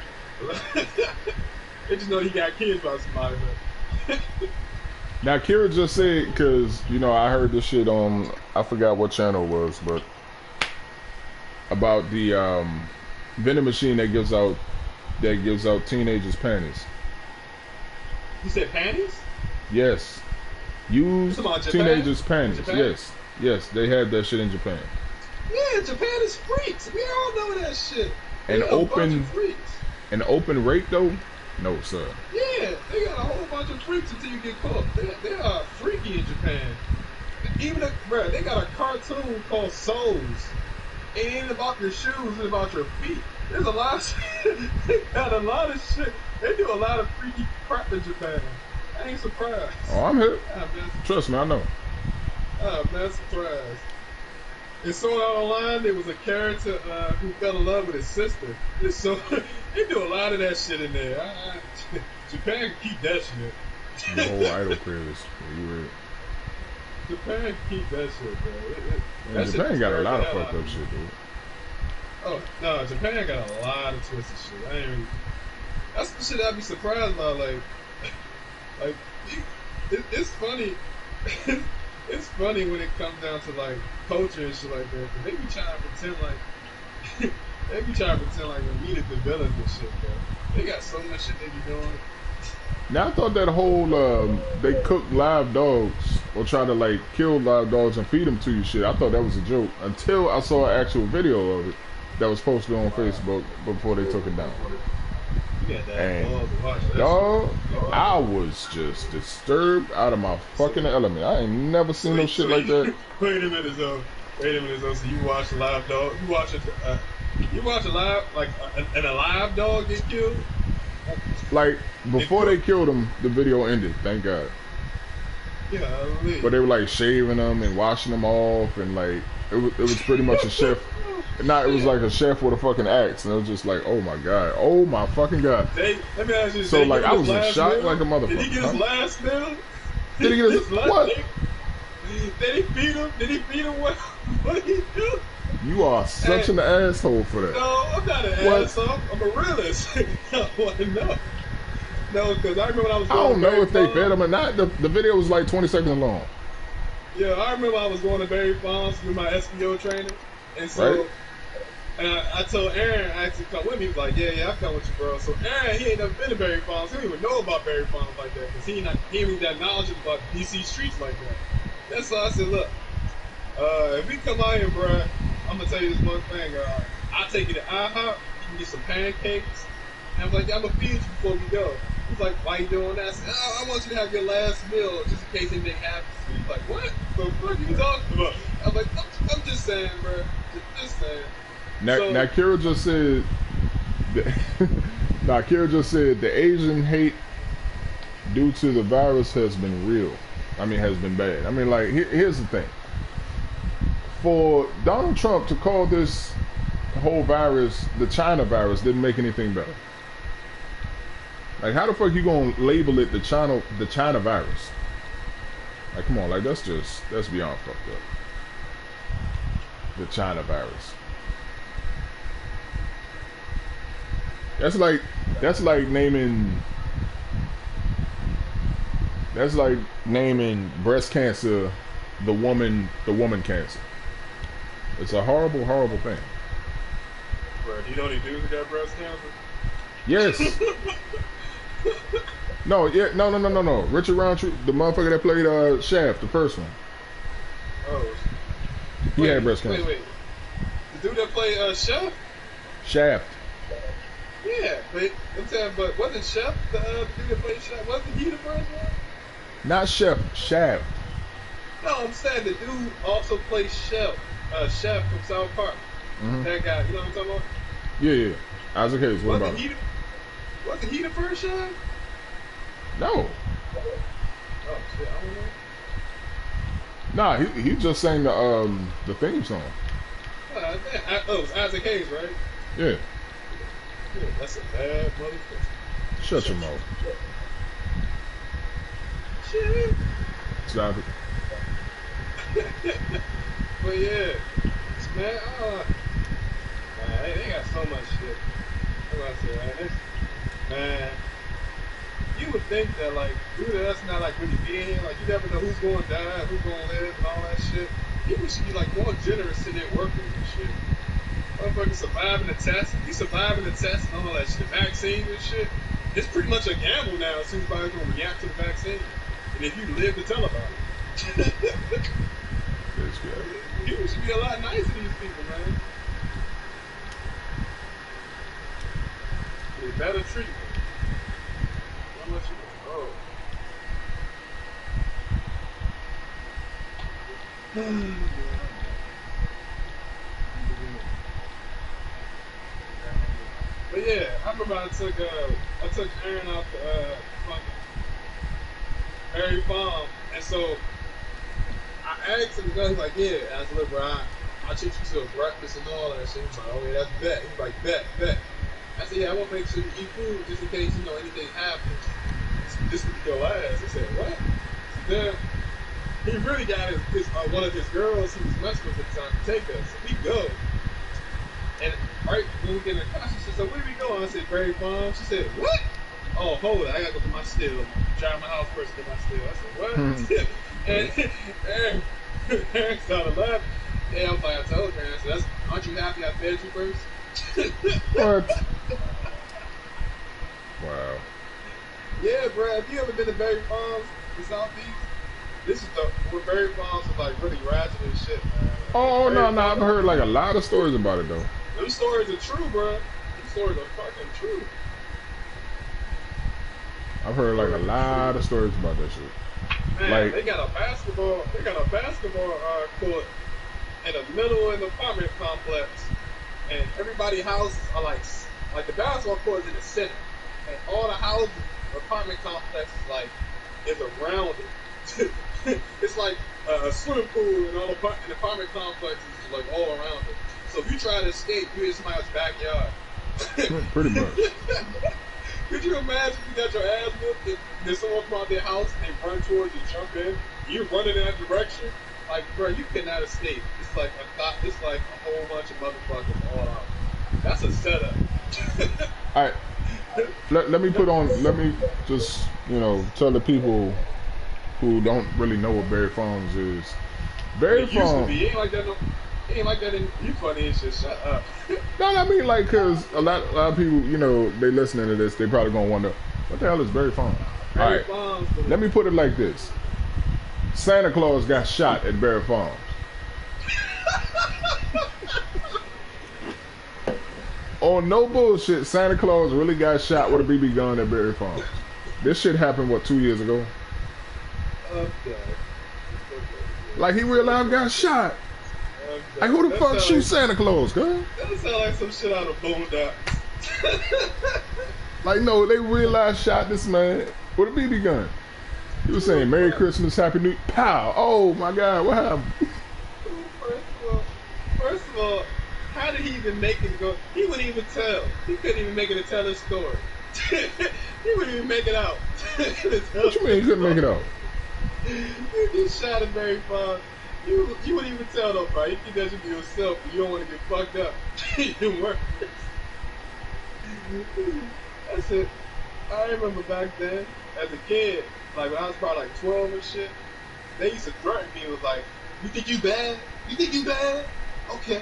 They just know he got kids by somebody. But Now, Kira just said, because, I heard this shit on, I forgot what channel it was, but about the vending machine that gives out teenagers panties. you said panties? Yes. Used You talking about Japan? teenagers panties. Japan? Yes, they had that shit in Japan. Yeah, Japan is freaks. We all know that shit. They And a bunch open- of freaks. An open rate though? No, sir. Yeah, they got a whole bunch of freaks until you get caught. They are freaky in Japan. Even bro, they got a cartoon called Souls. It ain't about your shoes, it's about your feet. There's a lot of shit. They got a lot of shit. They do a lot of freaky crap in Japan. I ain't surprised. Oh, I'm here. I'm Trust me, I know. not surprised. And so online, there was a character who fell in love with his sister. And so they do a lot of that shit in there. Japan can keep that shit. The whole idol craze. You read. Japan can keep that shit, bro. Man, That shit Japan got a disturbed lot of the hell fucked out up me. shit, dude. Oh no, Japan got a lot of twisted shit. I ain't really, that's the shit I'd be surprised about. Like it's funny. It's funny when it comes down to like culture and shit like that. 'Cause they be trying to pretend like they be trying to pretend like we the villains and shit, bro. They got so much shit they be doing. Now I thought that whole they cook live dogs or try to like kill live dogs and feed them to you shit. I thought that was a joke until I saw an actual video of it that was posted on Facebook before they took it down. You got that And balls to watch that dog, I was just disturbed out of my fucking element. I ain't never seen no shit like that. Wait a minute, though. So you watch a live dog? You watch a live an alive dog get killed? Like before they killed him, the video ended. Thank God. Yeah, But they were like shaving them and washing them off, and like it was pretty much a chef. Nah, it was like a chef with a fucking axe, and it was just like, oh my God, oh my fucking God. Let me ask you. So did he like get I his was in last shock meal? like a motherfucker. Did he get his Huh? last meal? Did he get his what? Did he feed him? Did he feed him what? What did he do? You are such an asshole for that. No, I'm not an What? asshole. I'm a realist. I want to know. No, because I remember when I was I going don't to know Barry if they Bonds. fed him or not. The video was like 20 seconds long. Yeah, I remember I was going to Barry Bonds with my SBO training. And so Right. and I told Aaron I actually come with me. He was like, yeah, I'll come with you, bro. So Aaron, he ain't never been to Barry Bonds. He don't even know about Barry Bonds like that because he ain't even that knowledgeable about DC streets like that. That's why I said, look, if we come out here, bro, I'm going to tell you this one thing. I'll take you to IHOP. You can get some pancakes. And I'm like, I'm going to feed you before we go. He's like, why you doing that? I said, I want you to have your last meal just in case anything happens. He's like, what? The fuck are you talking about? I'm like, I'm just saying, bro. Just saying. Now, So- now Kira just said. Now Kira just said the Asian hate due to the virus has been real. I mean, has been bad. I mean, like here's the thing. For Donald Trump to call this whole virus the China virus didn't make anything better. Like, how the fuck you gonna label it the China virus? Like, come on, like that's beyond fucked up. The China virus. That's like naming breast cancer the woman cancer. It's a horrible, horrible thing. Bro, do you know any dudes that got breast cancer? Yes. No. Richard Roundtree, the motherfucker that played Shaft, the first one. Oh. He had breast cancer. Wait. The dude that played Chef? Shaft. Yeah, I'm saying, but wasn't Chef the dude that played Chef? Wasn't he the first one? Not Chef, Shaft. No, I'm saying the dude also played Chef. Chef from South Park. Mhm. That guy, you know what I'm talking about? Yeah. Isaac Hayes, what about it? Wasn't he the first Chef? No. Oh shit, I don't know. Nah, he just sang the theme song. It was Isaac Hayes, right? Yeah. Yeah, that's a bad motherfucker. Shut your mouth. Shit. Stop it. But yeah, man, they got so much shit. That's what I say, man. You would think that, like, due to us not, like, really being here, like, you never know who's going to die, who's going to live, and all that shit. People should be, like, more generous in their workers and shit. Motherfuckers surviving the test. You surviving the test and all that shit, vaccines and shit. It's pretty much a gamble now as soon as somebody's going to react to the vaccine. And if you live to tell about it. This guy. People should be a lot nicer to these people, man. Get better treatment. How much you oh. But yeah, I remember I took Aaron out to fucking Harry Farm, and so I asked him, he's like, yeah. I said, look, bro, I'll treat you to a breakfast and all that shit. He's like, oh yeah, that's bet. He's like, bet. I said, yeah, I want to make sure you eat food just in case, anything happens. this is your ass. I said, what? Then he really got his one of his girls he was messing with at the time to take us. So we go. And right when we get in the car, she said, where we going? I said, Berry Farm. She said, what? Oh, hold it. I gotta go get my still. Drive my house first to get my still. I said, what? and Aaron started laughing. Yeah, I was like, I told her, I said, aren't you happy I fed you first? What? Wow. Yeah, bro. Have you ever been to Berry Farms in Southeast? This is where Berry Farms is like really ratchet and shit, man. Oh no, Berry no, I've Farms- heard like a lot of stories about it though. Them stories are true, bro. Them stories are fucking true. I've heard like a lot of stories about that shit. Man, Like- they got a basketball court in the middle of the apartment complex, and everybody's houses are like the basketball court is in the center, and all the houses, apartment complex is around it. It's like a swimming pool, and all the apartment complexes is like all around it. So if you try to escape, you're in somebody's backyard. Pretty much. Could you imagine if you got your ass whooped and there's someone from out their house and they run towards you, jump in, you're running in that direction? Like, bro, you cannot escape. It's like a whole bunch of motherfuckers all out. That's a setup. All right. Let me just, tell the people who don't really know what Berry Farms is. Berry It used to Farms. be. It ain't like that in you funny and shit. Shut up. No, I mean like, cause a lot of people, they listening to this, they probably gonna wonder, what the hell is Berry Farms? All Berry right. Farms, Let me put it like this: Santa Claus got shot at Berry Farms. Oh, no bullshit. Santa Claus really got shot with a BB gun at Berry Farms. This shit happened, 2 years ago? Okay. Like, he real life got shot. Okay. Like, who the That fuck sound shoot like- Santa Claus, girl? That sound like some shit out of Boondock. Like, no, they real life shot this man with a BB gun. He was saying, Merry Christmas, Happy New... Pow! Oh, my God, what happened? First of all, how did he even make it go? He wouldn't even tell. He couldn't even make it to tell his story. He wouldn't even make it out. What you mean he couldn't make it out? You get shot at Berry Farms. You wouldn't even tell nobody. You think that should be yourself, but you don't want to get fucked up. Even worse. That's it. I remember back then, as a kid, like when I was probably like 12 and shit, they used to threaten me with like, you think you bad? You think you bad? Okay.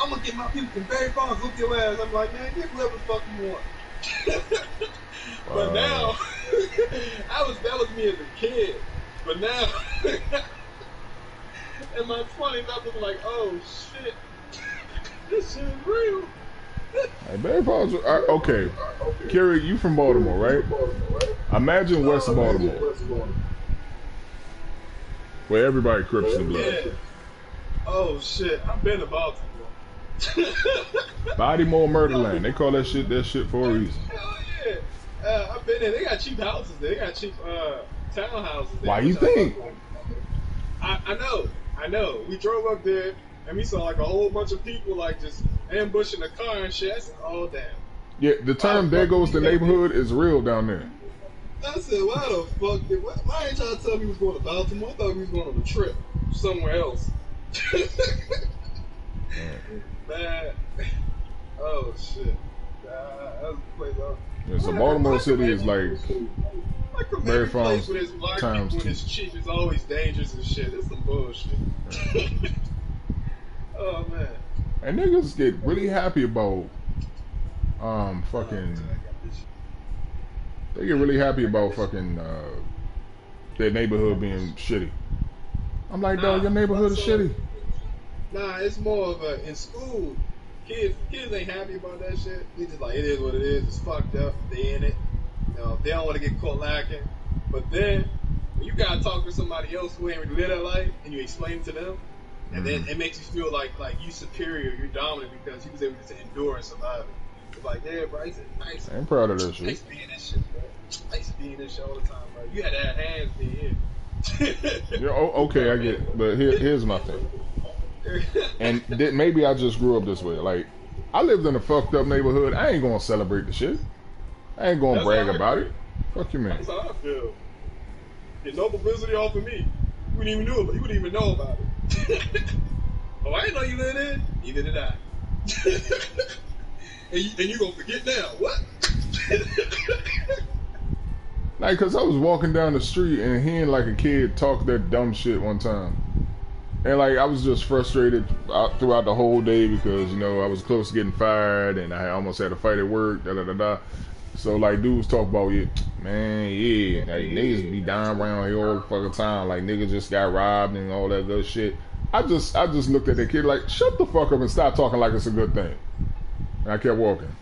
I'm gonna get my people from Berry Farms, whoop your ass. I'm like, man, get whoever the fuck you want. But now, that was me as a kid. But now, in my 20s, I was like, oh shit, this shit is real. Hey, Berry Farms, okay. Kerry, you from Baltimore, right? Imagine West Baltimore, where everybody Crips and Bloods. Yeah. Oh shit, I've been to Baltimore. Baltimore Murderland. They call that shit for a reason. Hell yeah. I've been there. They got cheap houses there. They got cheap townhouses there. Why you think? I know. We drove up there and we saw like a whole bunch of people like just ambushing the car and shit. I said, oh damn. Yeah, the term "there goes the neighborhood" is real down there. I said, why the fuck why ain't y'all tell me we was going to Baltimore? I thought we was going on a trip somewhere else. Man. Oh shit. That was the place Yeah, so Baltimore City is like from Berry every place Farms where there's black times people and 2. it's cheap, it's always dangerous and shit. It's some bullshit. Oh man. And niggas get really happy about they get really happy about fucking their neighborhood being shitty. I'm like, dog, your neighborhood is shitty. Nah, it's more of a in school. Kids ain't happy about that shit. They just like, it is what it is. It's fucked up. They in it. They don't want to get caught lacking. But then when you gotta talk to somebody else who ain't really lived that life, and you explain it to them, and then it makes you feel like you superior, you're dominant because you was able to endure and survive it. It's like, yeah, bro, it's nice. I'm proud of that I shit. used to be in this shit, bro. I used to be in this shit all the time, bro. You had to have hands being here. Yeah, okay, I get it. But here's my thing. And maybe I just grew up this way. Like, I lived in a fucked up neighborhood. I ain't gonna celebrate the shit. I ain't gonna That's brag how I about grew. it. Fuck you, man. That's how I feel. Get no publicity off of me. You wouldn't even know about it. You wouldn't even know about it. Oh, I didn't know you lived in. Neither did I. and you gonna forget now? What? Like, cause I was walking down the street and hearing like a kid talk that dumb shit one time, and like I was just frustrated throughout the whole day because you know I was close to getting fired and I almost had a fight at work. Da da da da. So like dudes talk about it, man, yeah, like niggas be dying around here all the fucking time. Like niggas just got robbed and all that good shit. I just looked at that kid like, shut the fuck up and stop talking like it's a good thing. And I kept walking.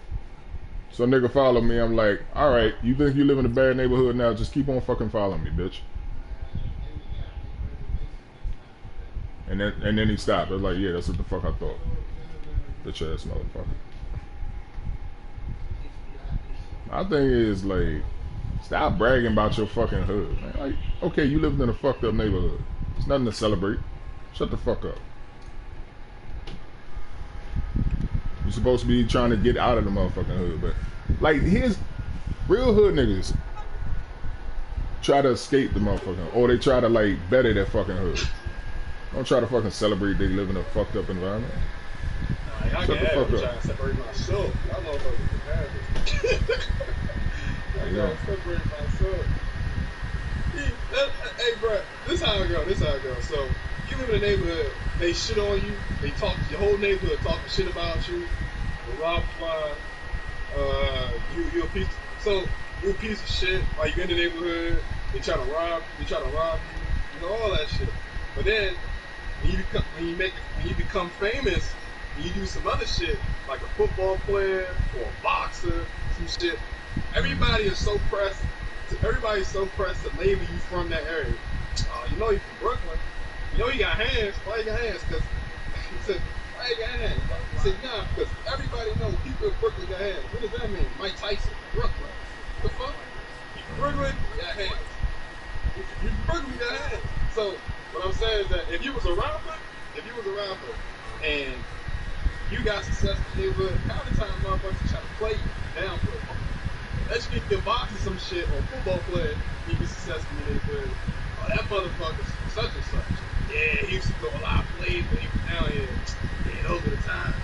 So nigga followed me. I'm like, all right, you think you live in a bad neighborhood now? Just keep on fucking following me, bitch. And then he stopped. I was like, yeah, that's what the fuck I thought. Bitch ass motherfucker. My thing is like, stop bragging about your fucking hood, man. Like, okay, you live in a fucked up neighborhood. It's nothing to celebrate. Shut the fuck up. You're supposed to be trying to get out of the motherfucking hood, but like here's real hood niggas try to escape the motherfucking, or they try to like better their fucking hood. Don't try to fucking celebrate they live in a fucked up environment. Y'all Shut the fuck I'm up. trying to separate myself. Y'all motherfuckers can have it. I'm trying to separate myself. Hey, bro, this how it go. So, you live in a neighborhood, they shit on you, they talk, your whole neighborhood talking shit about you, they rob you blind, you're a piece of shit, like you're in the neighborhood, they try to rob you, you know, all that shit. But then, when you become famous, and you do some other shit, like a football player, or a boxer, some shit, everybody's so pressed to label you from that area. You know you from Brooklyn. You know you got hands. Why you got hands? Because he said, why you got hands? He said, nah, because everybody knows people in Brooklyn got hands. What does that mean? Mike Tyson, Brooklyn. The fuck? You from Brooklyn, you got hands. You from Brooklyn, you got hands. So what I'm saying is that if you was a rapper, and you got success in the neighborhood, how many times motherfuckers try to play you down for it? Let's get the boxing some shit or football player, he be successful in the neighborhood. Oh, that motherfucker's such and such. Yeah, he used to go a lot of plays when he was down here. Yeah, those are the times.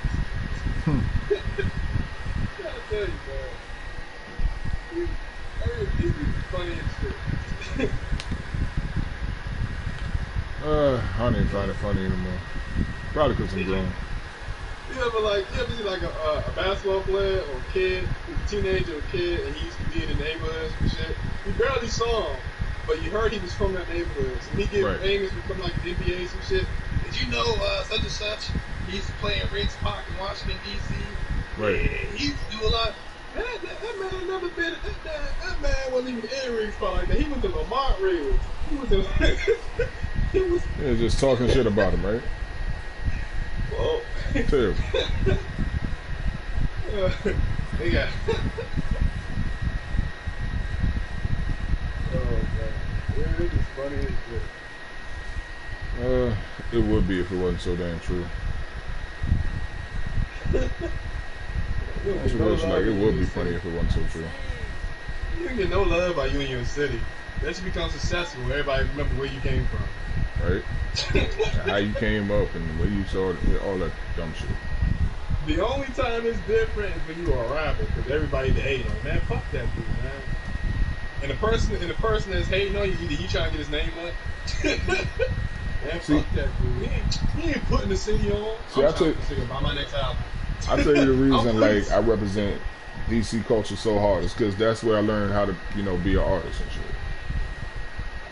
I gotta tell you, man. These be funny as shit. I don't even find it funny anymore. Probably because I'm grown. You ever see like a basketball player or a kid, a teenager or a kid, and he used to be in the neighborhoods and shit? You barely saw him, but you heard he was from that neighborhood. So when he get famous, become like the NBA and shit. Did you know such and such? He used to play in Riggs Park in Washington, D.C. Right. Yeah, he used to do a lot. That man never been. That man wasn't even in Riggs Park like that. He was in Lamont Riggs. He was in. He was. Yeah, just talking shit about him, right? Whoa. Terrible. They got. Oh man, it is funny as shit. It would be if it wasn't so damn true. That's what it's like. It would be funny if it wasn't so true. You don't get no love by you in your city. Once you become successful, everybody remember where you came from. Right? How you came up and where you saw it, all that dumb shit. The only time it's different is when you are a rapper, because everybody to hate on. Man, fuck that dude, man. And the person that's hating on you, either he trying to get his name up. Man, fuck that dude. He ain't putting the city on. See, I'm trying to figure about my next album. I tell you the reason, like, I represent DC culture so hard is because that's where I learned how to, you know, be an artist and shit.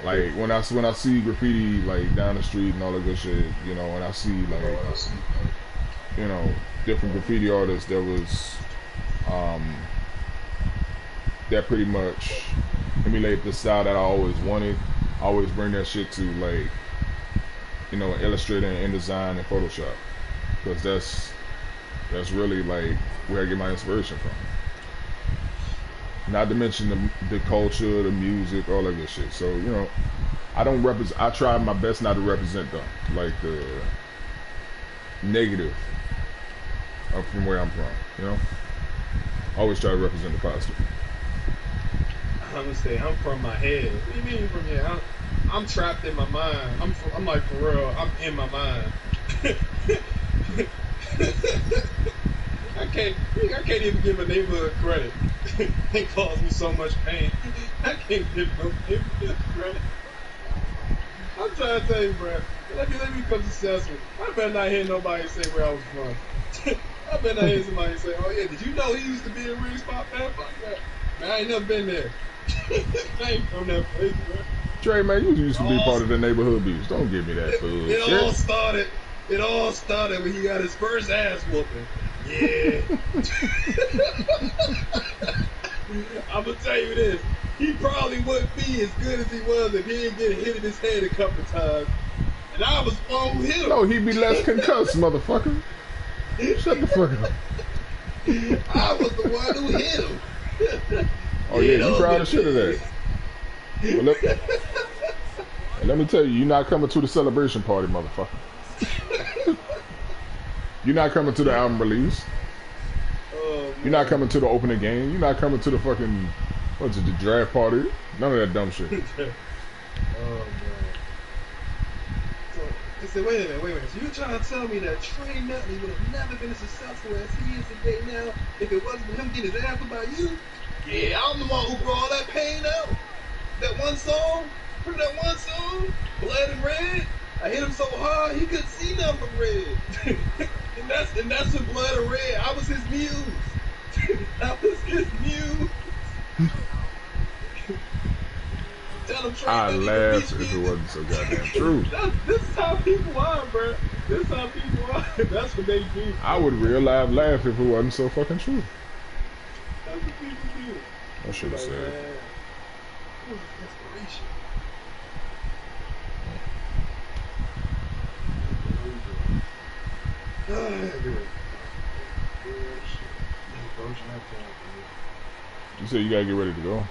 Like when I see graffiti like down the street and all that good shit, you know, when I see like, you know, different graffiti artists that was that pretty much emulate the style that I always wanted. I always bring that shit to like, you know, Illustrator and InDesign and Photoshop, because that's really like where I get my inspiration from. Not to mention the culture, the music, all that good shit. So, you know, I try my best not to represent them, like the negative from where I'm from, you know? I always try to represent the positive. gonna say I'm from my head. What do you mean from here? I'm trapped in my mind. I'm like for real. I'm in my mind. I can't even give a neighborhood credit. It caused me so much pain. I can't give no neighborhood credit. I'm trying to tell you, bro. Let me become successful. I better not hear nobody say where I was from. I better not hear somebody say, "Oh yeah, did you know he used to be in Reed Spot?" Man, fuck that. Man, I ain't never been there. I ain't from that place, bro. Trey, man, you used to be part of the neighborhood beef. Don't give me that bullshit. It all started when he got his first ass whooping. Yeah. I'm gonna tell you this. He probably wouldn't be as good as he was if he didn't get hit in his head a couple of times. And I was on him. No, he'd be less concussed, motherfucker. Shut the fuck up. I was the one who hit him. Oh yeah, you proud of shit of that. Well, let me tell you, you're not coming to the celebration party, motherfucker. You're not coming to the album release. You're not coming to the opening game. You're not coming to the fucking, what's it, the draft party. None of that dumb shit. Oh, man. So, I said, wait a minute. So you trying to tell me that Trey Nutley would have never been as successful as he is today now if it wasn't for him getting his ass by you? Yeah, I'm the one who brought all that pain out. That one song, Blood and Red. I hit him so hard he couldn't see nothing but red. and that's what Blood and Red. I was his muse. That was his muse. Tell him Trey I Nutley laughed could beat if it me. wasn't so goddamn true. This is how people are, bro. This is how people are. That's what they do. I would real live laugh if it wasn't so fucking true. That's what people do. I should have Like, said. man, it was inspiration. You said you gotta get ready to go.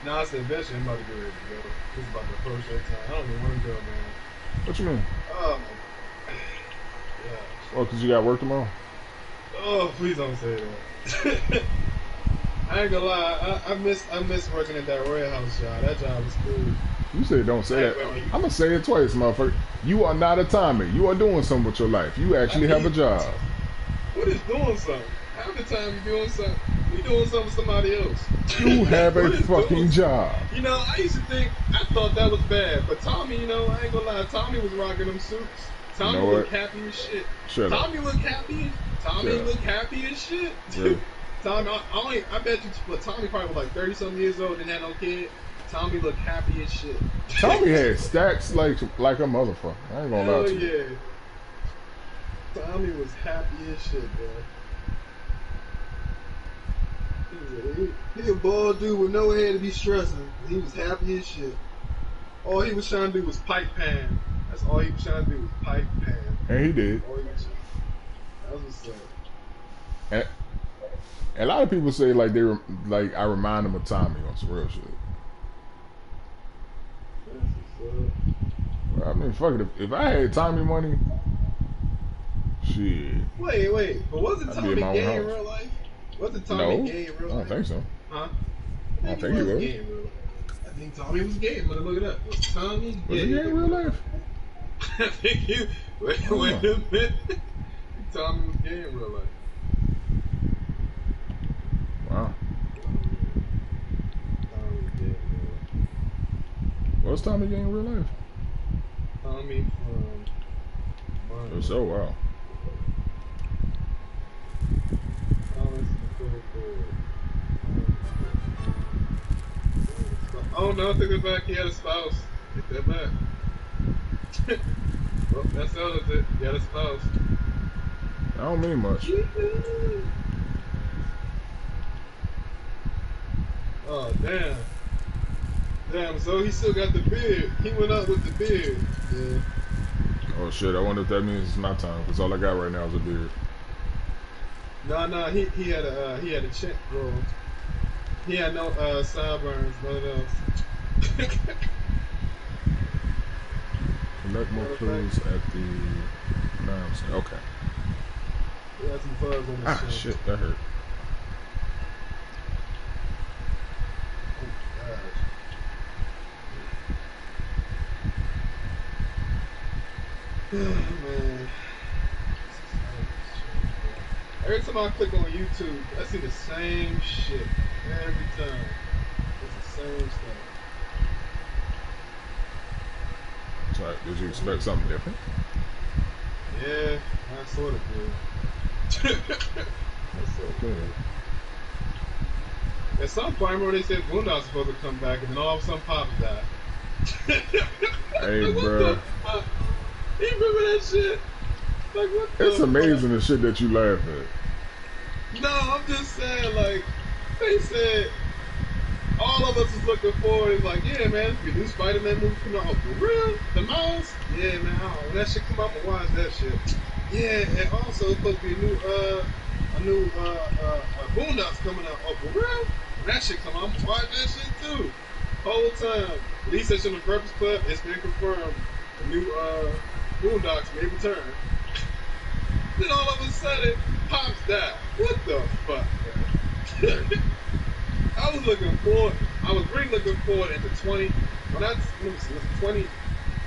No, I said eventually I'm about to get ready to go. This is about to approach that time. I don't even want to go, man. What you mean? Oh, my God. Oh, cause you got work tomorrow? Oh, please don't say that. I ain't gonna lie, I miss working at that Royal House job. That job was cool. You said don't say that. I'm gonna say it twice, motherfucker. You are not a Tommy. You are doing something with your life. You actually have a job. What is doing something? Half the time you doing something, you doing something with somebody else. You have a What is fucking doing- job. You know, I used to think, I thought that was bad. But Tommy, you know, I ain't gonna lie, Tommy was rocking them suits. Tommy You know looked what? happy as shit. Shut up. Tommy looked happy. Tommy Shut up. looked happy as shit. Really? Tommy, I bet you, but Tommy probably was like 30-something years old and had no kid. Tommy looked happy as shit. Tommy had stacks like a motherfucker. I ain't gonna lie Hell to you. yeah. Tommy was happy as shit, bro. He a bald dude with no hair to be stressing. He was happy as shit. All he was trying to do was pipe pan. That's all he was trying to do was pipe pan. And he did. All he was trying. That was what's up. And a lot of people say like I remind them of Tommy on some real shit. That's what's up. I mean, fuck it. If I had Tommy money, shit. Wait. But wasn't I'd be Tommy in my own gay in house. real life? Wasn't Tommy No, gay in I real don't life? think so. Huh? I don't think he was. gay in real life. I think Tommy was gay. I'm gonna look it up. Was Tommy gay? Was he gay in real life? I think you. Wait a minute. Tommy was gay in real life. Wow. Tommy was gay in real life. Was Tommy gay in real life? Tommy from. Oh, so wow. Thomas Oh no, take it back. He had a spouse. Take that back. Well, that settles it. He had a spouse. I don't mean much. Oh damn. Damn, so he still got the beard. He went up with the beard. Yeah. Oh shit! I wonder if that means it's my time because all I got right now is a beard. No, he had a chin roll. He had no sideburns, none of those. Collect more clues at the. No, I'm saying okay. He had some fuzz on his Ah chin. shit, that hurt. Man. Every time I click on YouTube, I see the same shit every time. It's the same stuff. So, did you expect something different? Yeah, I sort of did. Okay. At some point, I remember they said Boondocks was supposed to come back, and then all of a sudden, Pops died. Hey, Like, what bruh. the fuck? You remember that shit? Like, what the It's amazing the shit that you laugh at. fuck? No, I'm just saying, like, they said all of us is looking forward. It's like, yeah, man, the new Spider-Man movie coming out. Oh, for real? The Miles? Yeah, man. When that shit come out, I'm gonna watch that shit. Yeah, and also it's supposed to be a new Boondocks coming out. Oh, for real? When that shit come out, I'm gonna watch that shit too. Whole time. Lee said on the Breakfast Club, it's been confirmed. The new Boondocks may return. Then all of a sudden, Pops died. What the fuck, man? I was looking forward. I was really looking forward into 20. When I let me see, was it 20?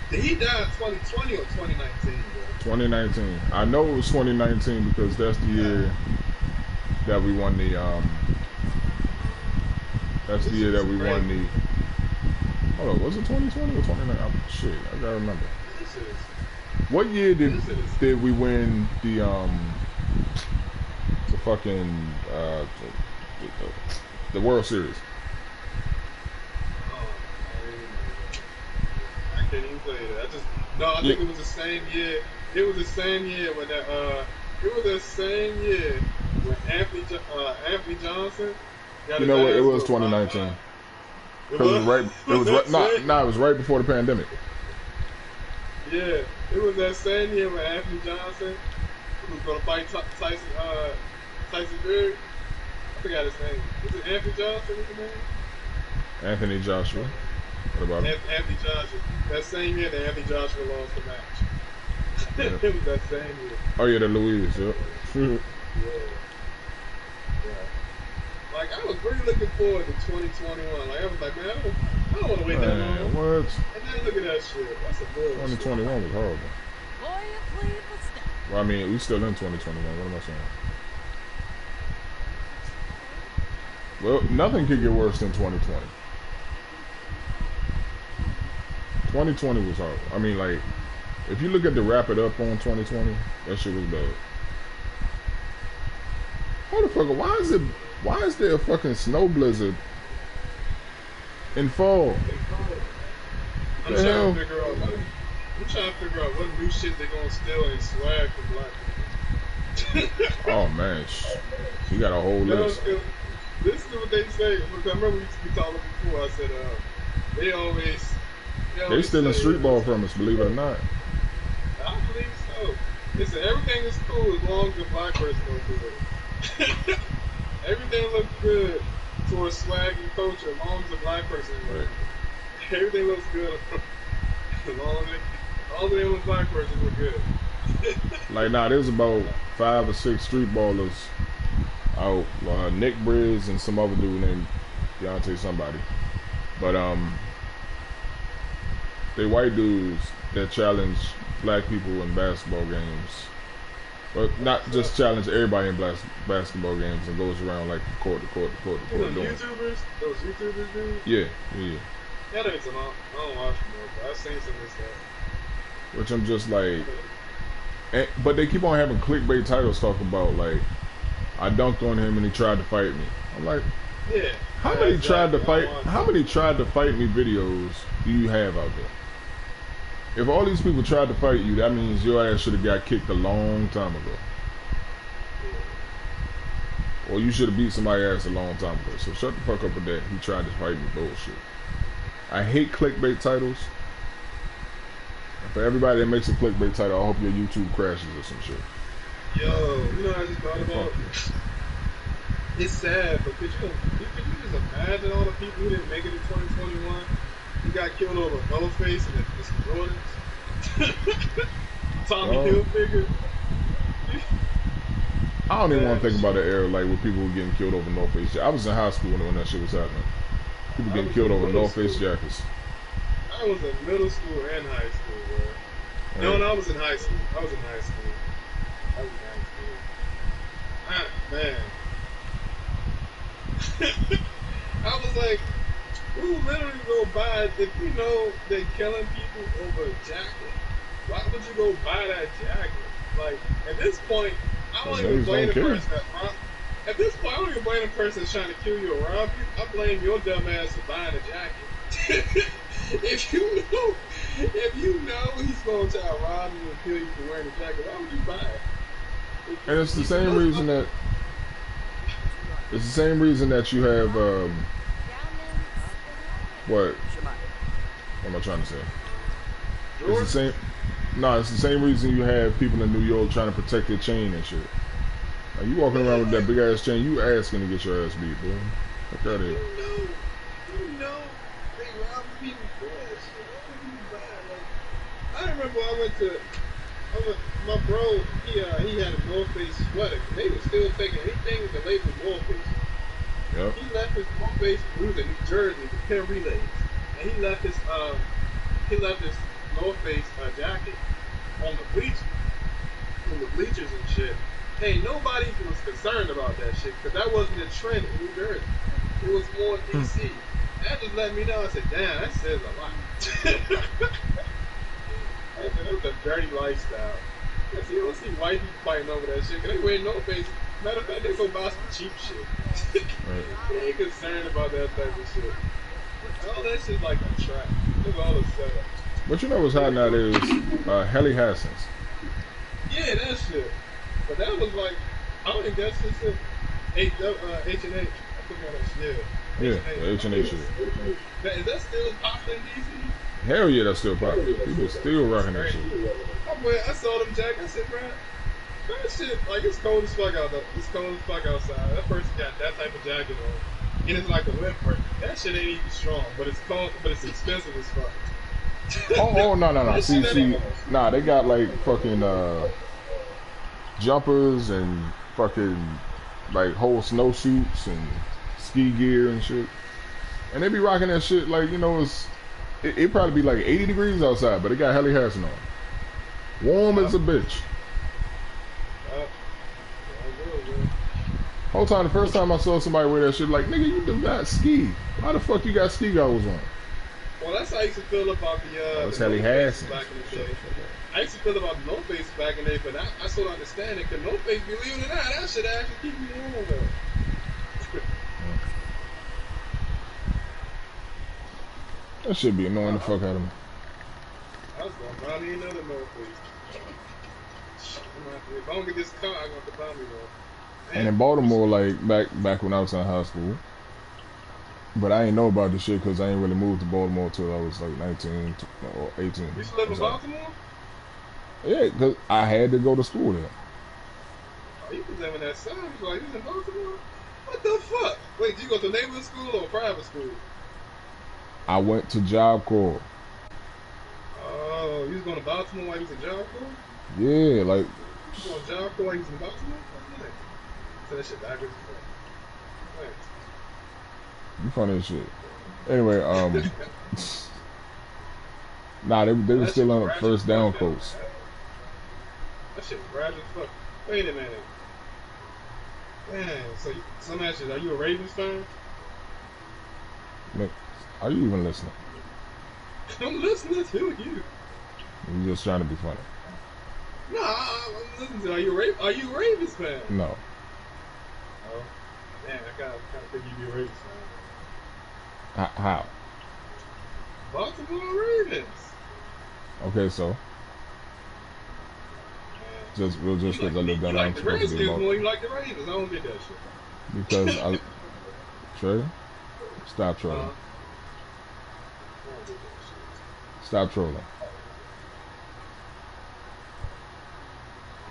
Did he die in 2020 or 2019? Bro? 2019. I know it was 2019 because that's the year that we won the that's the year that we won the. Hold on, was it 2020 or 2019? Shit, I gotta remember. This is What year did we win the fucking the World Series? oh, I can't even tell you that. I think it was the same year. It was the same year when that it was the same year when Anthony Johnson got You his know what? It ass was whooped by- 2019 because it was right. It was right. Nah, it was right before the pandemic. Yeah, it was that same year when Anthony Johnson was going to fight Tyson Fury. I forgot his name. Is it Anthony Johnson? What's his name? Anthony Joshua. What about him? Anthony Johnson. That same year that Anthony Joshua lost the match. Yeah. It was that same year. Oh yeah, the Louise. Yep. Yeah. Like, I was really looking forward to 2021. Like, I was like, man, I don't want to wait that Man, long. what? And then look at that shit. That's a bullshit. 2021 was horrible. Boy, you plead with step. Well, I mean, we still in 2021. What am I saying? Well, nothing could get worse than 2020. 2020 was horrible. I mean, like, if you look at the wrap it up on 2020, that shit was bad. Motherfucker, why is there a fucking snow blizzard in fall? I'm The hell? trying to figure out what new shit they gonna steal and swag from black people. Oh man, you got a whole list. This is what they say. Because I remember we used to be talking before. I said they always They stealing say- street ball from us, believe it or not. I believe so. Listen, everything is cool as long as the black person don't do it. Everything looks good for a swag and culture as long as the black person is Right. Everything looks good as long as it was black person look good. Like now, there's about 5 or 6 street ballers out. Nick Briz and some other dude named Deontay somebody. But they white dudes that challenge black people in basketball games. But not just challenge everybody in basketball games and goes around like court to court to court to court doing. Those YouTubers, dude. Yeah. Yeah, I don't watch them, but I've seen some of this stuff. Which I'm just like, but they keep on having clickbait titles talking about like, I dunked on him and he tried to fight me. I'm like, Yeah. how Yeah, many exactly. tried to I fight? don't watch How them. many tried to fight me videos do you have out there? If all these people tried to fight you, that means your ass should have got kicked a long time ago, or you should have beat somebody's ass a long time ago. So shut the fuck up with that. He tried to fight me bullshit. I hate clickbait titles. And for everybody that makes a clickbait title, I hope your YouTube crashes or some shit. Yo, you know what I just thought about? It's sad, but could you just imagine all the people who didn't make it in 2021? Who got killed over Leatherface and the Jordans? Tommy Oh. Hilfiger. I don't even want to think about the era like with people who getting killed over North Face. I was in high school when that shit was happening. People getting killed over North Face jackets. I was in middle school and high school, bro. No, Right. no, I was in high school. I was in high school. Man. I was like, who literally go buy, if you know they're killing people over a jacket, why would you go buy that jacket? Like, at this point, I don't even Niggas blame don't the care. person that, at this point, I don't even blame the person that's trying to kill you or rob you. I blame your dumb ass for buying a jacket. If you know he's going to try to rob you and kill you for wearing a jacket, why would you buy it? And it's the same reason that you have what am I trying to say? It's the same. No, it's the same reason you have people in New York trying to protect their chain and shit. Like, you walking around with that big ass chain, you asking to get your ass beat, bro. Fuck out of here. You know, they rob people for that shit. Why would you buy it? Like, I remember my bro, he had a North Face sweater. They were still taking anything with the label North Face. Yep. He left his North Face, we was in New Jersey, the Penn Relays, and he left his North Face jacket on the bleachers and shit. Hey, nobody was concerned about that shit because that wasn't a trend in New Jersey. It was more DC. That just let me know. I said, damn, that says a lot. I said, that's a dirty lifestyle. I said, you don't see white people fighting over that shit because they wear North Face. Matter of fact, they go buy some cheap shit. They ain't concerned about that type of shit. All that shit's like a trap. Look at all the setup. But you know what's hot nowadays? Helly Hassens. Yeah, that shit. But that was like, I think that's just it. H&H. I think that shit. Yeah, the H&H shit. Is that still popular in DC? Hell yeah, that's still popular. People still rocking that shit. I saw them jackets. I said, bro, that shit, like, it's cold as fuck out though. It's cold as fuck outside. That person got that type of jacket on. And it's like a wet that shit ain't even strong, but it's cold, but it's expensive as fuck. No. See, they got like fucking jumpers and fucking like whole snowsuits and ski gear and shit. And they be rocking that shit like, you know, it probably be like 80 degrees outside, but it got Helly Hansen on. Warm as a bitch. Whole time, the first time I saw somebody wear that shit, like, nigga, you do not ski. Why the fuck you got ski goggles on? Well, that's how I used to feel about That's the Helly North Faces Hansen. back in the day. I used to feel about the North Faces back in the day, but I sort of understand it, because North Face, believe it or not, that shit actually keep you warm, though. That should be annoying the fuck out of me. I was going to buy me another North Face. If I don't get this car, I'm going to buy me one. And in Baltimore, like back when I was in high school, but I ain't know about this shit because I ain't really moved to Baltimore till I was like 19 or 18. You used to live in Baltimore? Yeah, because I had to go to school there. Oh, you was living that side. You was in Baltimore? What the fuck? Wait, did you go to neighborhood school or private school? I went to Job Corps. Oh, you was going to Baltimore while you was in Job Corps? Yeah, like. You going to Job Corps while you was in Baltimore? Oh, nice. So that shit backwards. Nice. You funny as shit. Anyway, nah, they were still on the first down coast. That shit was rad as fuck. Wait a minute. Damn, so some ask you, are you a Ravens fan? Look, are you even listening? I'm listening to you. You just trying to be funny. No, I'm listening to you. Are you a Ravens fan? No. Oh, man, I kind of think you'd be a Ravens fan. How? Baltimore Ravens. Okay, so just because I live down there, I'm the supposed to be Redskins more about you like the Ravens. I don't get that shit. because I Trey, stop trolling. I don't get that shit. Stop trolling.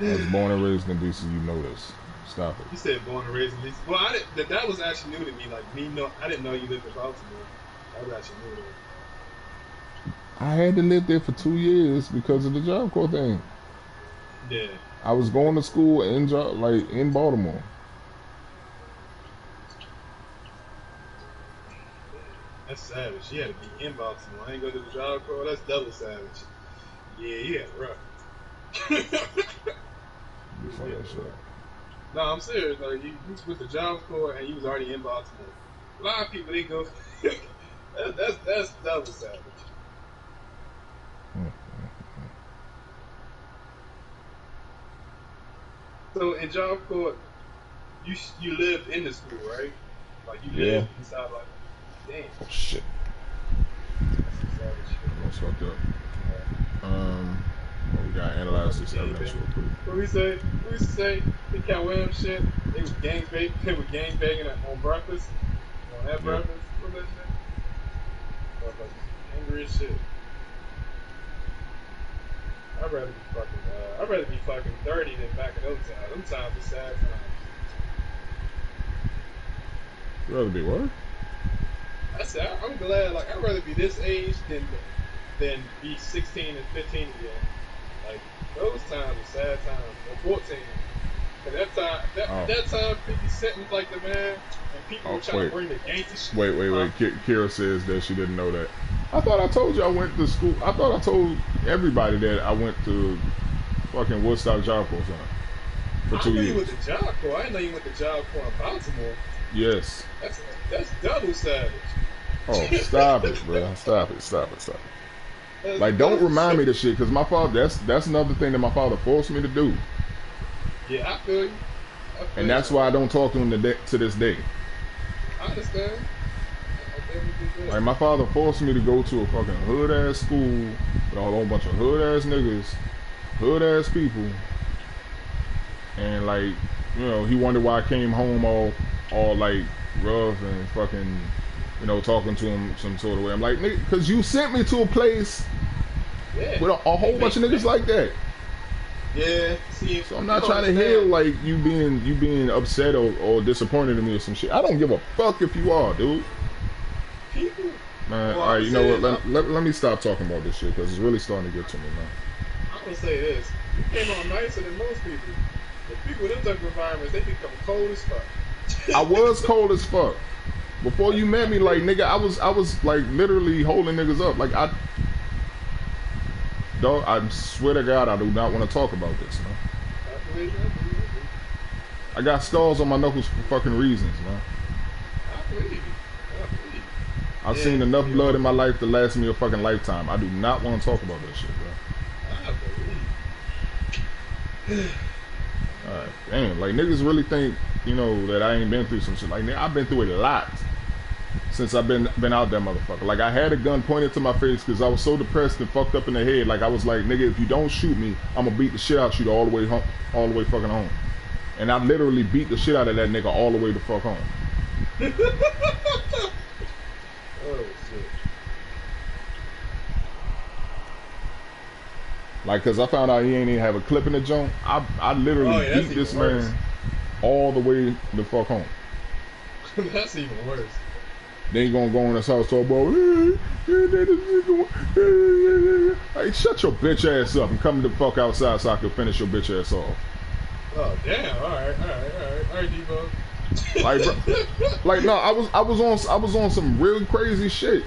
I was born and raised in DC. You know this. Stop it. You said born and raised in DC. Well, that was actually new to me. Like I didn't know you lived in Baltimore. That was actually new to me. I had to live there for 2 years because of the Job Corps thing. Yeah. I was going to school in Baltimore. That's savage. You had to be in Baltimore. I ain't go to the Job Corps. That's double savage. Yeah, yeah, rough. You fuck that shit up. No, I'm serious. Like you with the Job Corps and you was already in Baltimore. A lot of people they go. that's double savage. So in Job Corps, you lived in the school, right? Like you Yeah. lived inside, like damn. Oh shit. That's some savage shit. That's fucked up. Well, we gotta analyze this evidence real quick. What we say? We used to say the Cat Williams shit. They was gang banging. They were gang banging on breakfast. On that breakfast. What that shit? Motherfuckers angry as shit. I'd rather be fucking 30 than back in those times. Them times were sad times. You rather be what? I said I'm glad. Like I'd rather be this age than be 16 and 15 again. Like those times were sad times. Or 14. Cause that time 50 Cent was like the man, and people were trying to bring the gangster shit. Wait. Kira says that she didn't know that. I thought I told you I went to school. I thought I told everybody that I went to fucking Woodstock Job Corps for 2 years. I knew you went to Job Corps. I didn't know you went to Job Corps in Baltimore. Yes. That's double savage. Oh, stop it, bro. Stop it. Like, don't remind me of shit, because my father, that's another thing that my father forced me to do. Yeah, I feel you. And that's why I don't talk to him to this day. I understand. Like, my father forced me to go to a fucking hood-ass school with a whole bunch of hood-ass niggas, hood-ass people. And, like, you know, he wondered why I came home all like, rough and fucking, you know, talking to him some sort of way. I'm like, nigga, because you sent me to a place with a whole bunch of niggas like that. Yeah, see, so I'm not trying to hear like you being upset or disappointed in me or some shit. I don't give a fuck if you are, dude. People, man, all right, you know what? Let me stop talking about this shit because it's really starting to get to me, man. I'm gonna say this: you came on nicer than most people. The people in them type of environments, they become cold as fuck. I was cold as fuck before you met me, like nigga. I was like literally holding niggas up, like Dog, I swear to God, I do not want to talk about this, man. I got scars on my knuckles for fucking reasons, man. I believe you. I've seen enough blood in my life to last me a fucking lifetime. I do not want to talk about that shit, bro. I believe. Alright, damn, like niggas really think, you know, that I ain't been through some shit. Like, nigga, I've been through a lot since I've been out that motherfucker. Like, I had a gun pointed to my face because I was so depressed and fucked up in the head. Like, I was like, nigga, if you don't shoot me, I'm gonna beat the shit out you all the way home, all the way fucking home. And I literally beat the shit out of that nigga all the way the fuck home. Oh shit. Like, cause I found out he ain't even have a clip in the joint. I literally beat this man all the way the fuck home. That's even worse. Then you gonna go in his house talk about, hey, shut your bitch ass up and come the fuck outside so I can finish your bitch ass off. Oh damn! All right, Debo. Like, bro, like no, I was on some real crazy shit.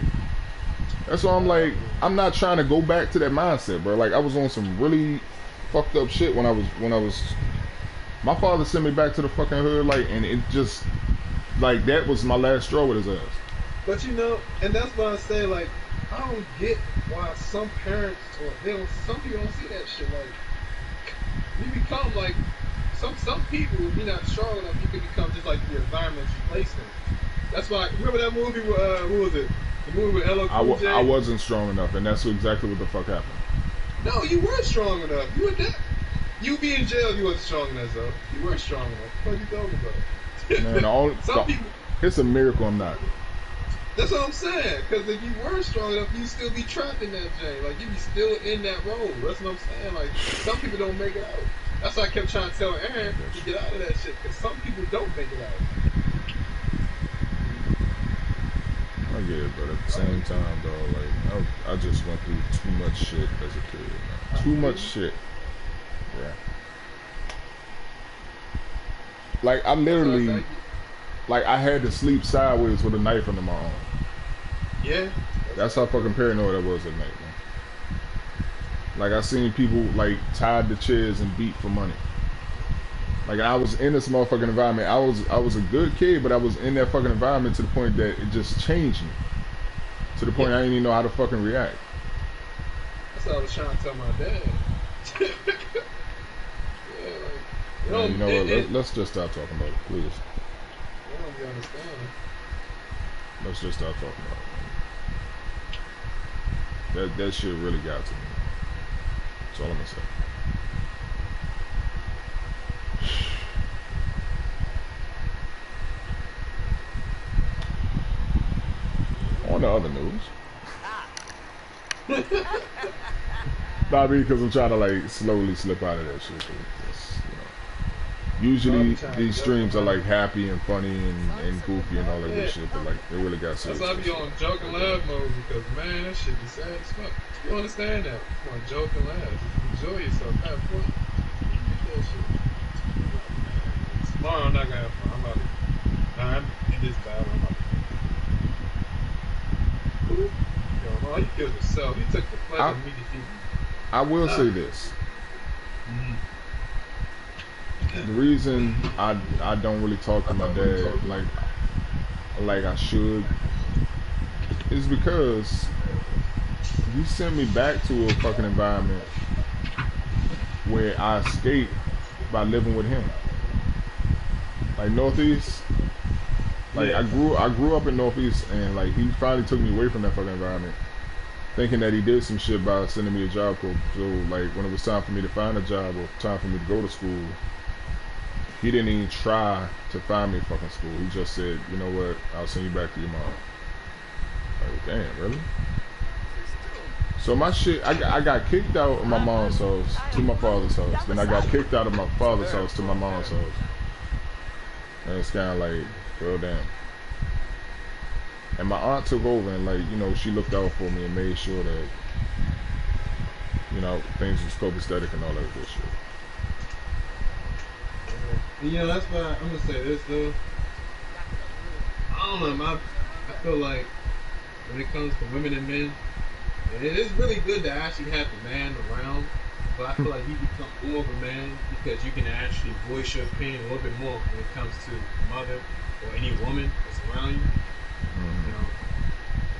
That's why I'm like, I'm not trying to go back to that mindset, bro. Like, I was on some really fucked up shit when I was. My father sent me back to the fucking hood, like, and it just, like, that was my last straw with his ass. But you know, and that's why I say, like, I don't get why some parents or some people don't see that shit. Like, you become like some people. If you're not strong enough, you can become just like the environment you place in. That's why. Remember that movie with who was it? The movie with LL Cool J? I wasn't strong enough, and that's exactly what the fuck happened. No, you were strong enough. You were that. You be in jail, you wasn't strong enough, though. You were strong enough. What are you talking about? Man, people. It's a miracle I'm not. That's what I'm saying. Because if you were strong enough, you'd still be trapped in that thing. Like, you'd be still in that role. That's what I'm saying. Like, some people don't make it out. That's why I kept trying to tell Aaron to get out of that shit. Because some people don't make it out. I get it, but at the same time, though, like, I just went through too much shit as a kid, man. Too much shit. Yeah. Like, I literally, like, I had to sleep sideways with a knife under my arm. Yeah. That's how fucking paranoid I was at night, man. Like I seen people like tied to chairs and beat for money. Like I was in this motherfucking environment. I was a good kid, but I was in that fucking environment to the point that it just changed me. To the point I didn't even know how to fucking react. That's what I was trying to tell my dad. Yeah, like, You know what? Let's just stop talking about it, please. I don't be understanding. Let's just stop talking about it. That shit really got to me. That's all I'm gonna say. On the other news. Not me, because I'm trying to like slowly slip out of that shit. Just, usually these streams are like happy and funny and goofy and all that good shit, but like they really got serious. That's why I be on joke and laugh mode because man, that shit be sad as fuck. You understand that? You want to joke and laugh. Just enjoy yourself. Have fun. You get that shit. Tomorrow I'm not gonna have fun. I'm about to. Nah, I'm in this battle. I'm about to. Yo, man, you killed yourself. You took the pleasure of me defeating. I will say this. The reason I don't really talk to my dad like I should is because he sent me back to a fucking environment where I escaped by living with him. Like Northeast, like I grew up in Northeast, and like he finally took me away from that fucking environment, thinking that he did some shit by sending me a job. So like when it was time for me to find a job or time for me to go to school, he didn't even try to find me a fucking school. He just said, you know what, I'll send you back to your mom. Like, damn, really? So my shit, I got kicked out of my mom's house to my father's house. Then I got kicked out of my father's house to my mom's house. And it's kind of like, well, damn. And my aunt took over and like, she looked out for me and made sure that, things was copacetic and all that good shit. That's why I'm gonna say this though. I don't know, I feel like when it comes to women and men, it is really good to actually have the man around. But I feel like you become more of a man because you can actually voice your opinion a little bit more when it comes to mother or any woman that's around you.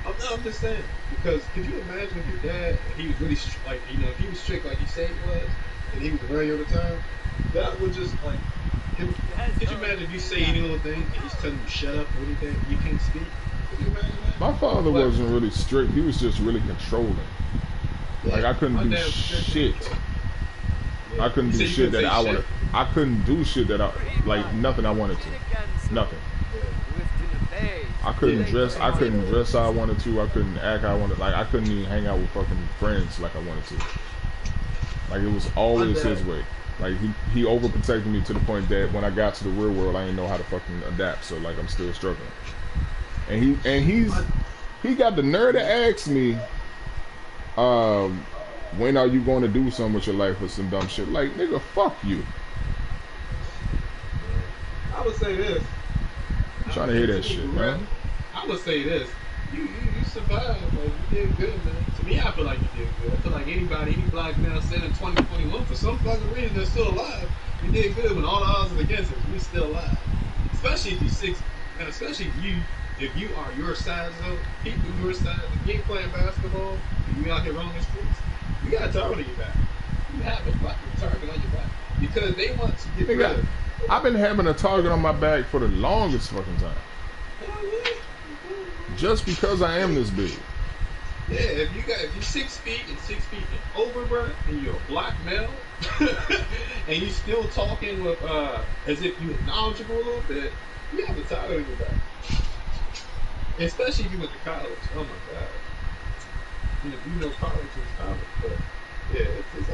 I'm just saying, because could you imagine if your dad, he was really if he was strict like you say he was, and he was around you all the time, that would just like, could you imagine if you say any little thing and he's telling you shut up or anything, you can't speak? Could you imagine that? My father wasn't really strict, he was just really controlling. Like I couldn't do shit. I couldn't do shit that I wanted. I couldn't do shit that nothing I wanted to. Nothing. I couldn't dress how I wanted to. I couldn't act how I wanted. Like I couldn't even hang out with fucking friends like I wanted to. Like it was always his way. Like he overprotected me to the point that when I got to the real world, I didn't know how to fucking adapt. So like I'm still struggling. And he got the nerve to ask me, when are you going to do something with your life or some dumb shit? Like nigga, fuck you. I would say this. I'm trying to hear that shit, man. I would say this. You survived. Like, you did good, man. To me, I feel like you did good. I feel like any black male said in 2021, for some fucking reason, they're still alive. You did good when all the odds are against us. We still alive. Especially if you're 6, and especially if you are your size, though, people your size, if you ain't playing basketball, and you out here roaming the streets, you got a target on your back. You have a fucking target on your back. Because they want to get rid of. I've been having a target on my back for the longest fucking time. Just because I am this big. Yeah, if you're 6 feet and 6 feet and over, bro, and you're a black male, and you still talking with as if you're knowledgeable a little bit, you have a target on your back. Especially if you went to college. Oh my god. You know college is college, but yeah, it's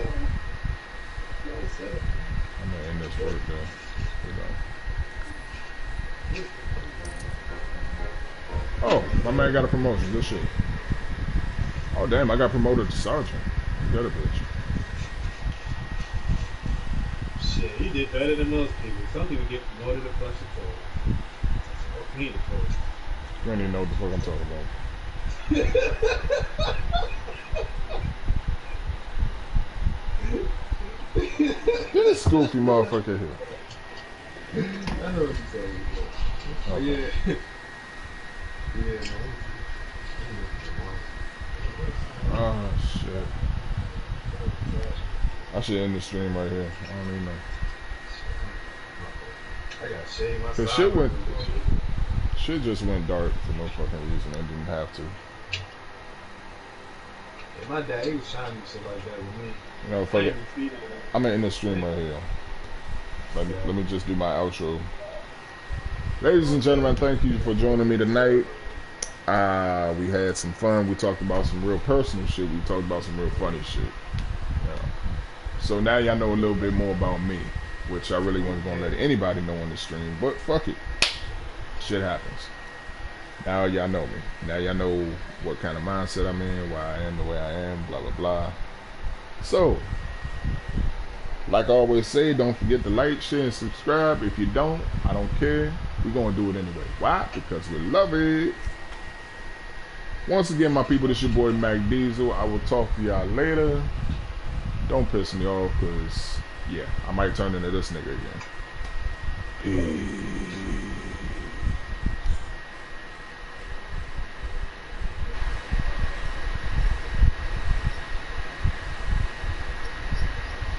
I'm gonna end this work though. Oh, my man got a promotion. Good shit. Oh damn, I got promoted to sergeant. Got a bitch. Shit, he did better than most people. Some people get promoted to plus or clean the post. You don't even know what the fuck I'm talking about. goofy motherfucker here. I know what you're saying. Oh yeah. Yeah, man. Oh shit. I should end the stream right here. I don't even know. I gotta shave my Cause sideburns shit went, and shit. shit just went dark for no fucking reason. I didn't have to. Yeah, my dad, he was trying to do shit like that with me. You know, I fuck ain't it. even feeding him. I'm gonna end the stream right here. Let me just do my outro. Ladies and gentlemen, thank you for joining me tonight. We had some fun. We talked about some real personal shit. We talked about some real funny shit. Yeah. So now y'all know a little bit more about me, which I really wasn't gonna let anybody know on the stream, but fuck it. Shit happens. Now y'all know me. Now y'all know what kind of mindset I'm in, why I am the way I am, blah blah blah. So, like I always say, don't forget to like, share, and subscribe. If you don't, I don't care. We're gonna do it anyway. Why? Because we love it. Once again, my people, this your boy Mac Diesel. I will talk to y'all later. Don't piss me off, cause yeah, I might turn into this nigga again. Peace.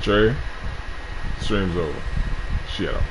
Trey, stream's over. Shut up.